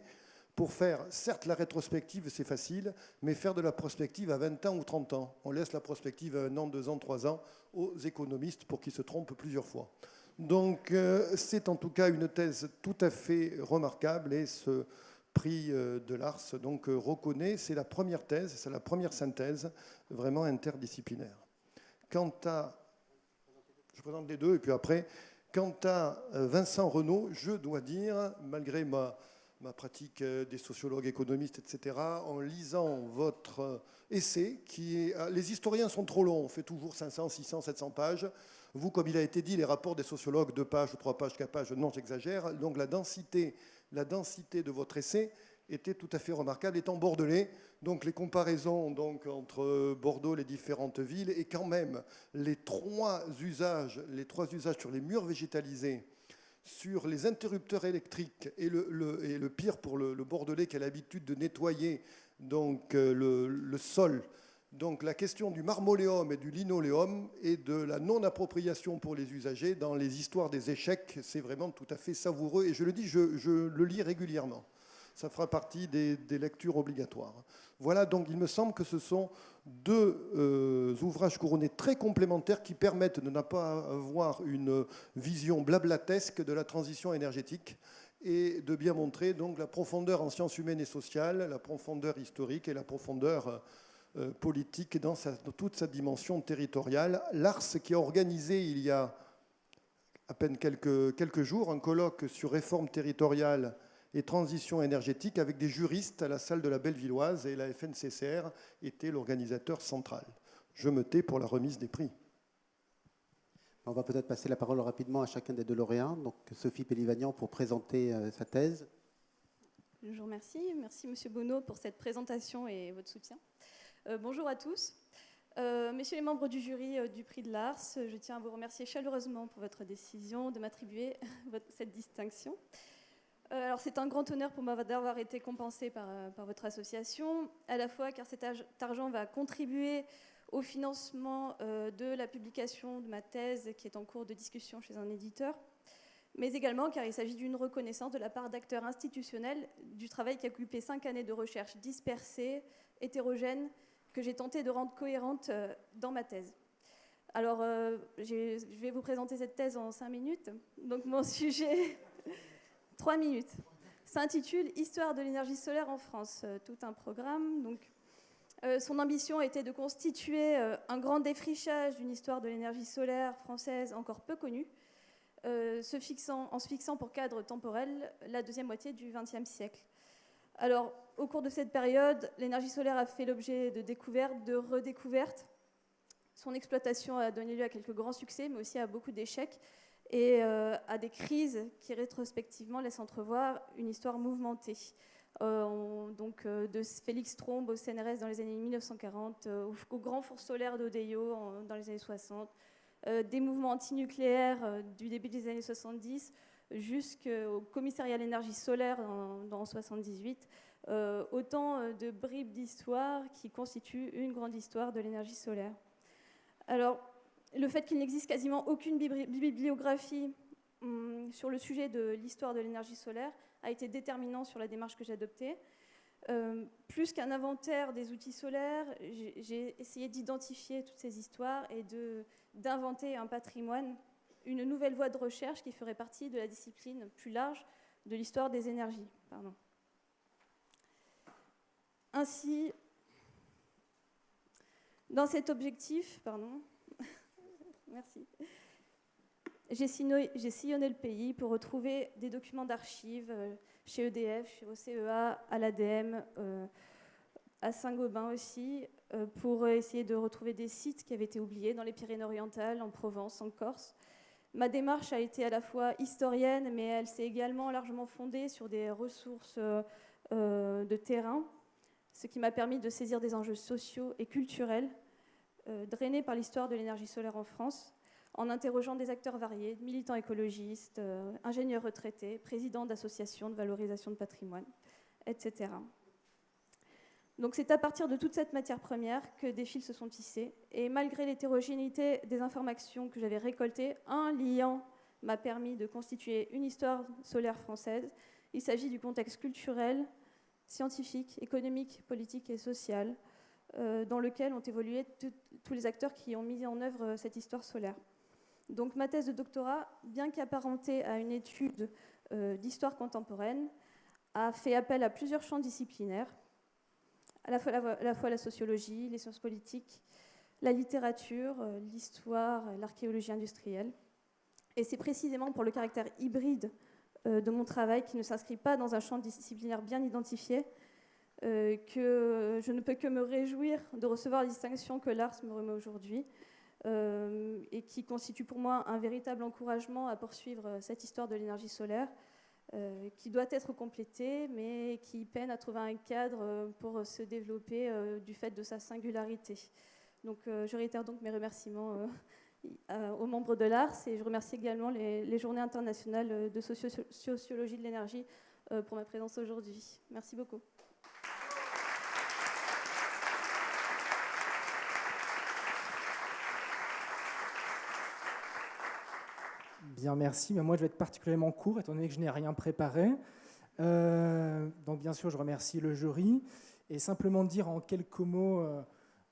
pour faire, certes, la rétrospective, c'est facile, mais faire de la prospective à 20 ans ou 30 ans. On laisse la prospective à 1 an, 2 ans, 3 ans aux économistes pour qu'ils se trompent plusieurs fois. Donc, c'est en tout cas une thèse tout à fait remarquable et ce prix de l'Ars donc, reconnaît, c'est la première thèse, c'est la première synthèse vraiment interdisciplinaire. Quant à... Je présente les 2 et puis après... Quant à Vincent Renaud, je dois dire, malgré ma pratique des sociologues, économistes, etc., en lisant votre essai, qui est... Les historiens sont trop longs, on fait toujours 500, 600, 700 pages. Vous, comme il a été dit, les rapports des sociologues, 2 pages, 3 pages, 4 pages, non, j'exagère. Donc la densité de votre essai était tout à fait remarquable, étant bordelais. Donc les comparaisons donc, entre Bordeaux, les différentes villes, et quand même les 3 usages sur les murs végétalisés, sur les interrupteurs électriques et le pire pour le Bordelais qui a l'habitude de nettoyer donc, le sol. Donc la question du marmoléum et du linoléum et de la non-appropriation pour les usagers dans les histoires des échecs, c'est vraiment tout à fait savoureux. Et je le dis, je le lis régulièrement. Ça fera partie des lectures obligatoires. Voilà, donc il me semble que ce sont 2 ouvrages couronnés très complémentaires qui permettent de ne pas avoir une vision blablatesque de la transition énergétique et de bien montrer donc, la profondeur en sciences humaines et sociales, la profondeur historique et la profondeur politique dans toute sa dimension territoriale. L'Ars qui a organisé il y a à peine quelques jours un colloque sur réforme territoriale et transition énergétique avec des juristes à la salle de la Bellevilloise et la FNCCR était l'organisateur central. Je me tais pour la remise des prix. On va peut-être passer la parole rapidement à chacun des 2 lauréats. Donc Sophie Pellivagnan pour présenter sa thèse. Je vous remercie. Merci Monsieur Bonneau pour cette présentation et votre soutien. Bonjour à tous. Messieurs les membres du jury du prix de l'Ars, je tiens à vous remercier chaleureusement pour votre décision de m'attribuer cette distinction. Alors c'est un grand honneur pour moi d'avoir été compensé par votre association, à la fois car cet argent va contribuer au financement de la publication de ma thèse qui est en cours de discussion chez un éditeur, mais également car il s'agit d'une reconnaissance de la part d'acteurs institutionnels du travail qui a occupé 5 années de recherche dispersée, hétérogène, que j'ai tenté de rendre cohérente dans ma thèse. Alors, je vais vous présenter cette thèse en 5 minutes. Donc mon sujet... 3 minutes. S'intitule « Histoire de l'énergie solaire en France », tout un programme. Donc, Son ambition était de constituer un grand défrichage d'une histoire de l'énergie solaire française encore peu connue, en se fixant pour cadre temporel la deuxième moitié du XXe siècle. Alors, au cours de cette période, l'énergie solaire a fait l'objet de découvertes, de redécouvertes. Son exploitation a donné lieu à quelques grands succès, mais aussi à beaucoup d'échecs et à des crises qui, rétrospectivement, laissent entrevoir une histoire mouvementée. De Félix Trombe au CNRS dans les années 1940, au grand four solaire d'Odeyo dans les années 60, des mouvements antinucléaires du début des années 70 jusqu'au commissariat à l'énergie solaire dans 1978, autant de bribes d'histoire qui constituent une grande histoire de l'énergie solaire. Alors, le fait qu'il n'existe quasiment aucune bibliographie sur le sujet de l'histoire de l'énergie solaire a été déterminant sur la démarche que j'ai adoptée. Plus qu'un inventaire des outils solaires, j'ai essayé d'identifier toutes ces histoires et d'inventer un patrimoine, une nouvelle voie de recherche qui ferait partie de la discipline plus large de l'histoire des énergies. Ainsi, dans cet objectif, merci. J'ai sillonné le pays pour retrouver des documents d'archives chez EDF, chez OCEA, à l'ADEME, à Saint-Gobain aussi, pour essayer de retrouver des sites qui avaient été oubliés dans les Pyrénées-Orientales, en Provence, en Corse. Ma démarche a été à la fois historienne, mais elle s'est également largement fondée sur des ressources de terrain, ce qui m'a permis de saisir des enjeux sociaux et culturels drainés par l'histoire de l'énergie solaire en France, en interrogeant des acteurs variés, militants écologistes, ingénieurs retraités, présidents d'associations de valorisation de patrimoine, etc. Donc c'est à partir de toute cette matière première que des fils se sont tissés, et malgré l'hétérogénéité des informations que j'avais récoltées, un liant m'a permis de constituer une histoire solaire française. Il s'agit du contexte culturel, scientifique, économique, politique et social dans lequel ont évolué tous les acteurs qui ont mis en œuvre cette histoire solaire. Donc ma thèse de doctorat, bien qu'apparentée à une étude d'histoire contemporaine, a fait appel à plusieurs champs disciplinaires, à la fois la sociologie, les sciences politiques, la littérature, l'histoire, l'archéologie industrielle. Et c'est précisément pour le caractère hybride de mon travail, qui ne s'inscrit pas dans un champ disciplinaire bien identifié, que je ne peux que me réjouir de recevoir la distinction que l'ARS me remet aujourd'hui, et qui constitue pour moi un véritable encouragement à poursuivre cette histoire de l'énergie solaire, qui doit être complétée, mais qui peine à trouver un cadre pour se développer du fait de sa singularité. Donc je réitère donc mes remerciements aux membres de l'ARS, et je remercie également les Journées internationales de sociologie de l'énergie pour ma présence aujourd'hui. Merci beaucoup. Bien, merci. Mais moi, je vais être particulièrement court, étant donné que je n'ai rien préparé. Donc, bien sûr, je remercie le jury. Et simplement dire en quelques mots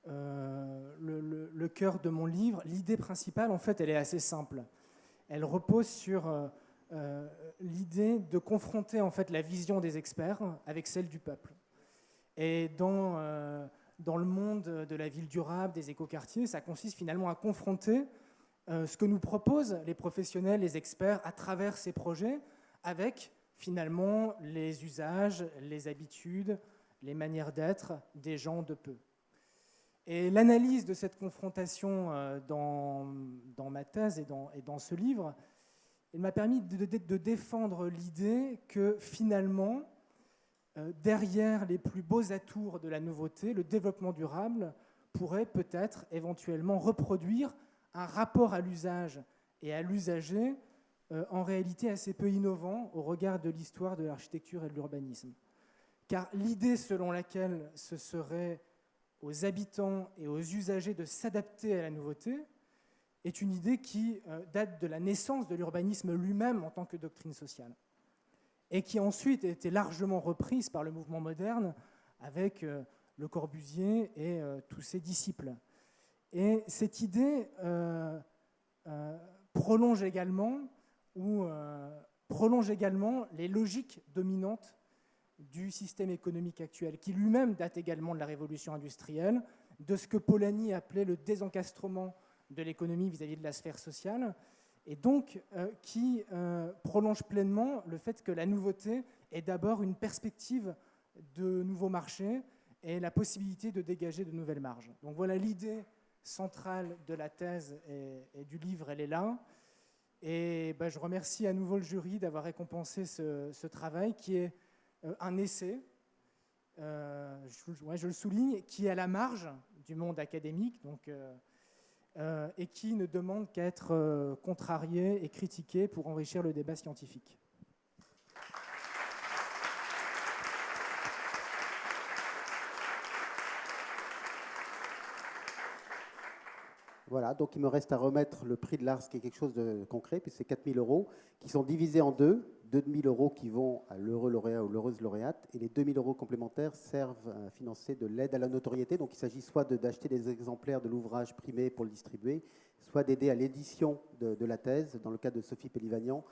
le cœur de mon livre. L'idée principale, en fait, elle est assez simple. Elle repose sur l'idée de confronter, en fait, la vision des experts avec celle du peuple. Et dans le monde de la ville durable, des écoquartiers, ça consiste finalement à confronter ce que nous proposent les professionnels, les experts, à travers ces projets, avec finalement les usages, les habitudes, les manières d'être des gens de peu. Et l'analyse de cette confrontation dans ma thèse et dans ce livre, elle m'a permis de défendre l'idée que finalement, derrière les plus beaux atours de la nouveauté, le développement durable pourrait peut-être éventuellement reproduire un rapport à l'usage et à l'usager en réalité assez peu innovant au regard de l'histoire de l'architecture et de l'urbanisme. Car l'idée selon laquelle ce serait aux habitants et aux usagers de s'adapter à la nouveauté est une idée qui date de la naissance de l'urbanisme lui-même en tant que doctrine sociale, et qui ensuite a été largement reprise par le mouvement moderne avec Le Corbusier et tous ses disciples. Et cette idée prolonge également les logiques dominantes du système économique actuel, qui lui-même date également de la révolution industrielle, de ce que Polanyi appelait le désencastrement de l'économie vis-à-vis de la sphère sociale, et donc qui prolonge pleinement le fait que la nouveauté est d'abord une perspective de nouveaux marchés et la possibilité de dégager de nouvelles marges. Donc voilà l'idée centrale de la thèse et du livre, elle est là. Et je remercie à nouveau le jury d'avoir récompensé ce travail qui est un essai, je le souligne, qui est à la marge du monde académique, donc, et qui ne demande qu'à être contrarié et critiqué pour enrichir le débat scientifique. Voilà, donc il me reste à remettre le prix de l'Ars, qui est quelque chose de concret, puis c'est 4 000 €, qui sont divisés en deux. 2 000 € qui vont à l'heureux lauréat ou l'heureuse lauréate, et les 2 000 € complémentaires servent à financer de l'aide à la notoriété. Donc il s'agit soit d'acheter des exemplaires de l'ouvrage primé pour le distribuer, soit d'aider à l'édition de la thèse. Dans le cas de Sophie Pellivagnan,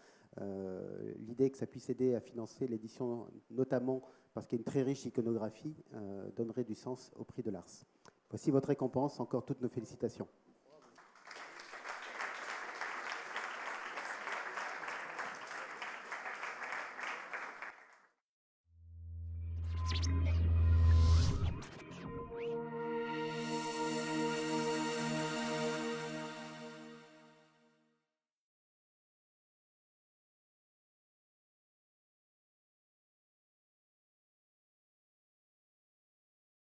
l'idée que ça puisse aider à financer l'édition, notamment parce qu'il y a une très riche iconographie, donnerait du sens au prix de l'Ars. Voici votre récompense, encore toutes nos félicitations.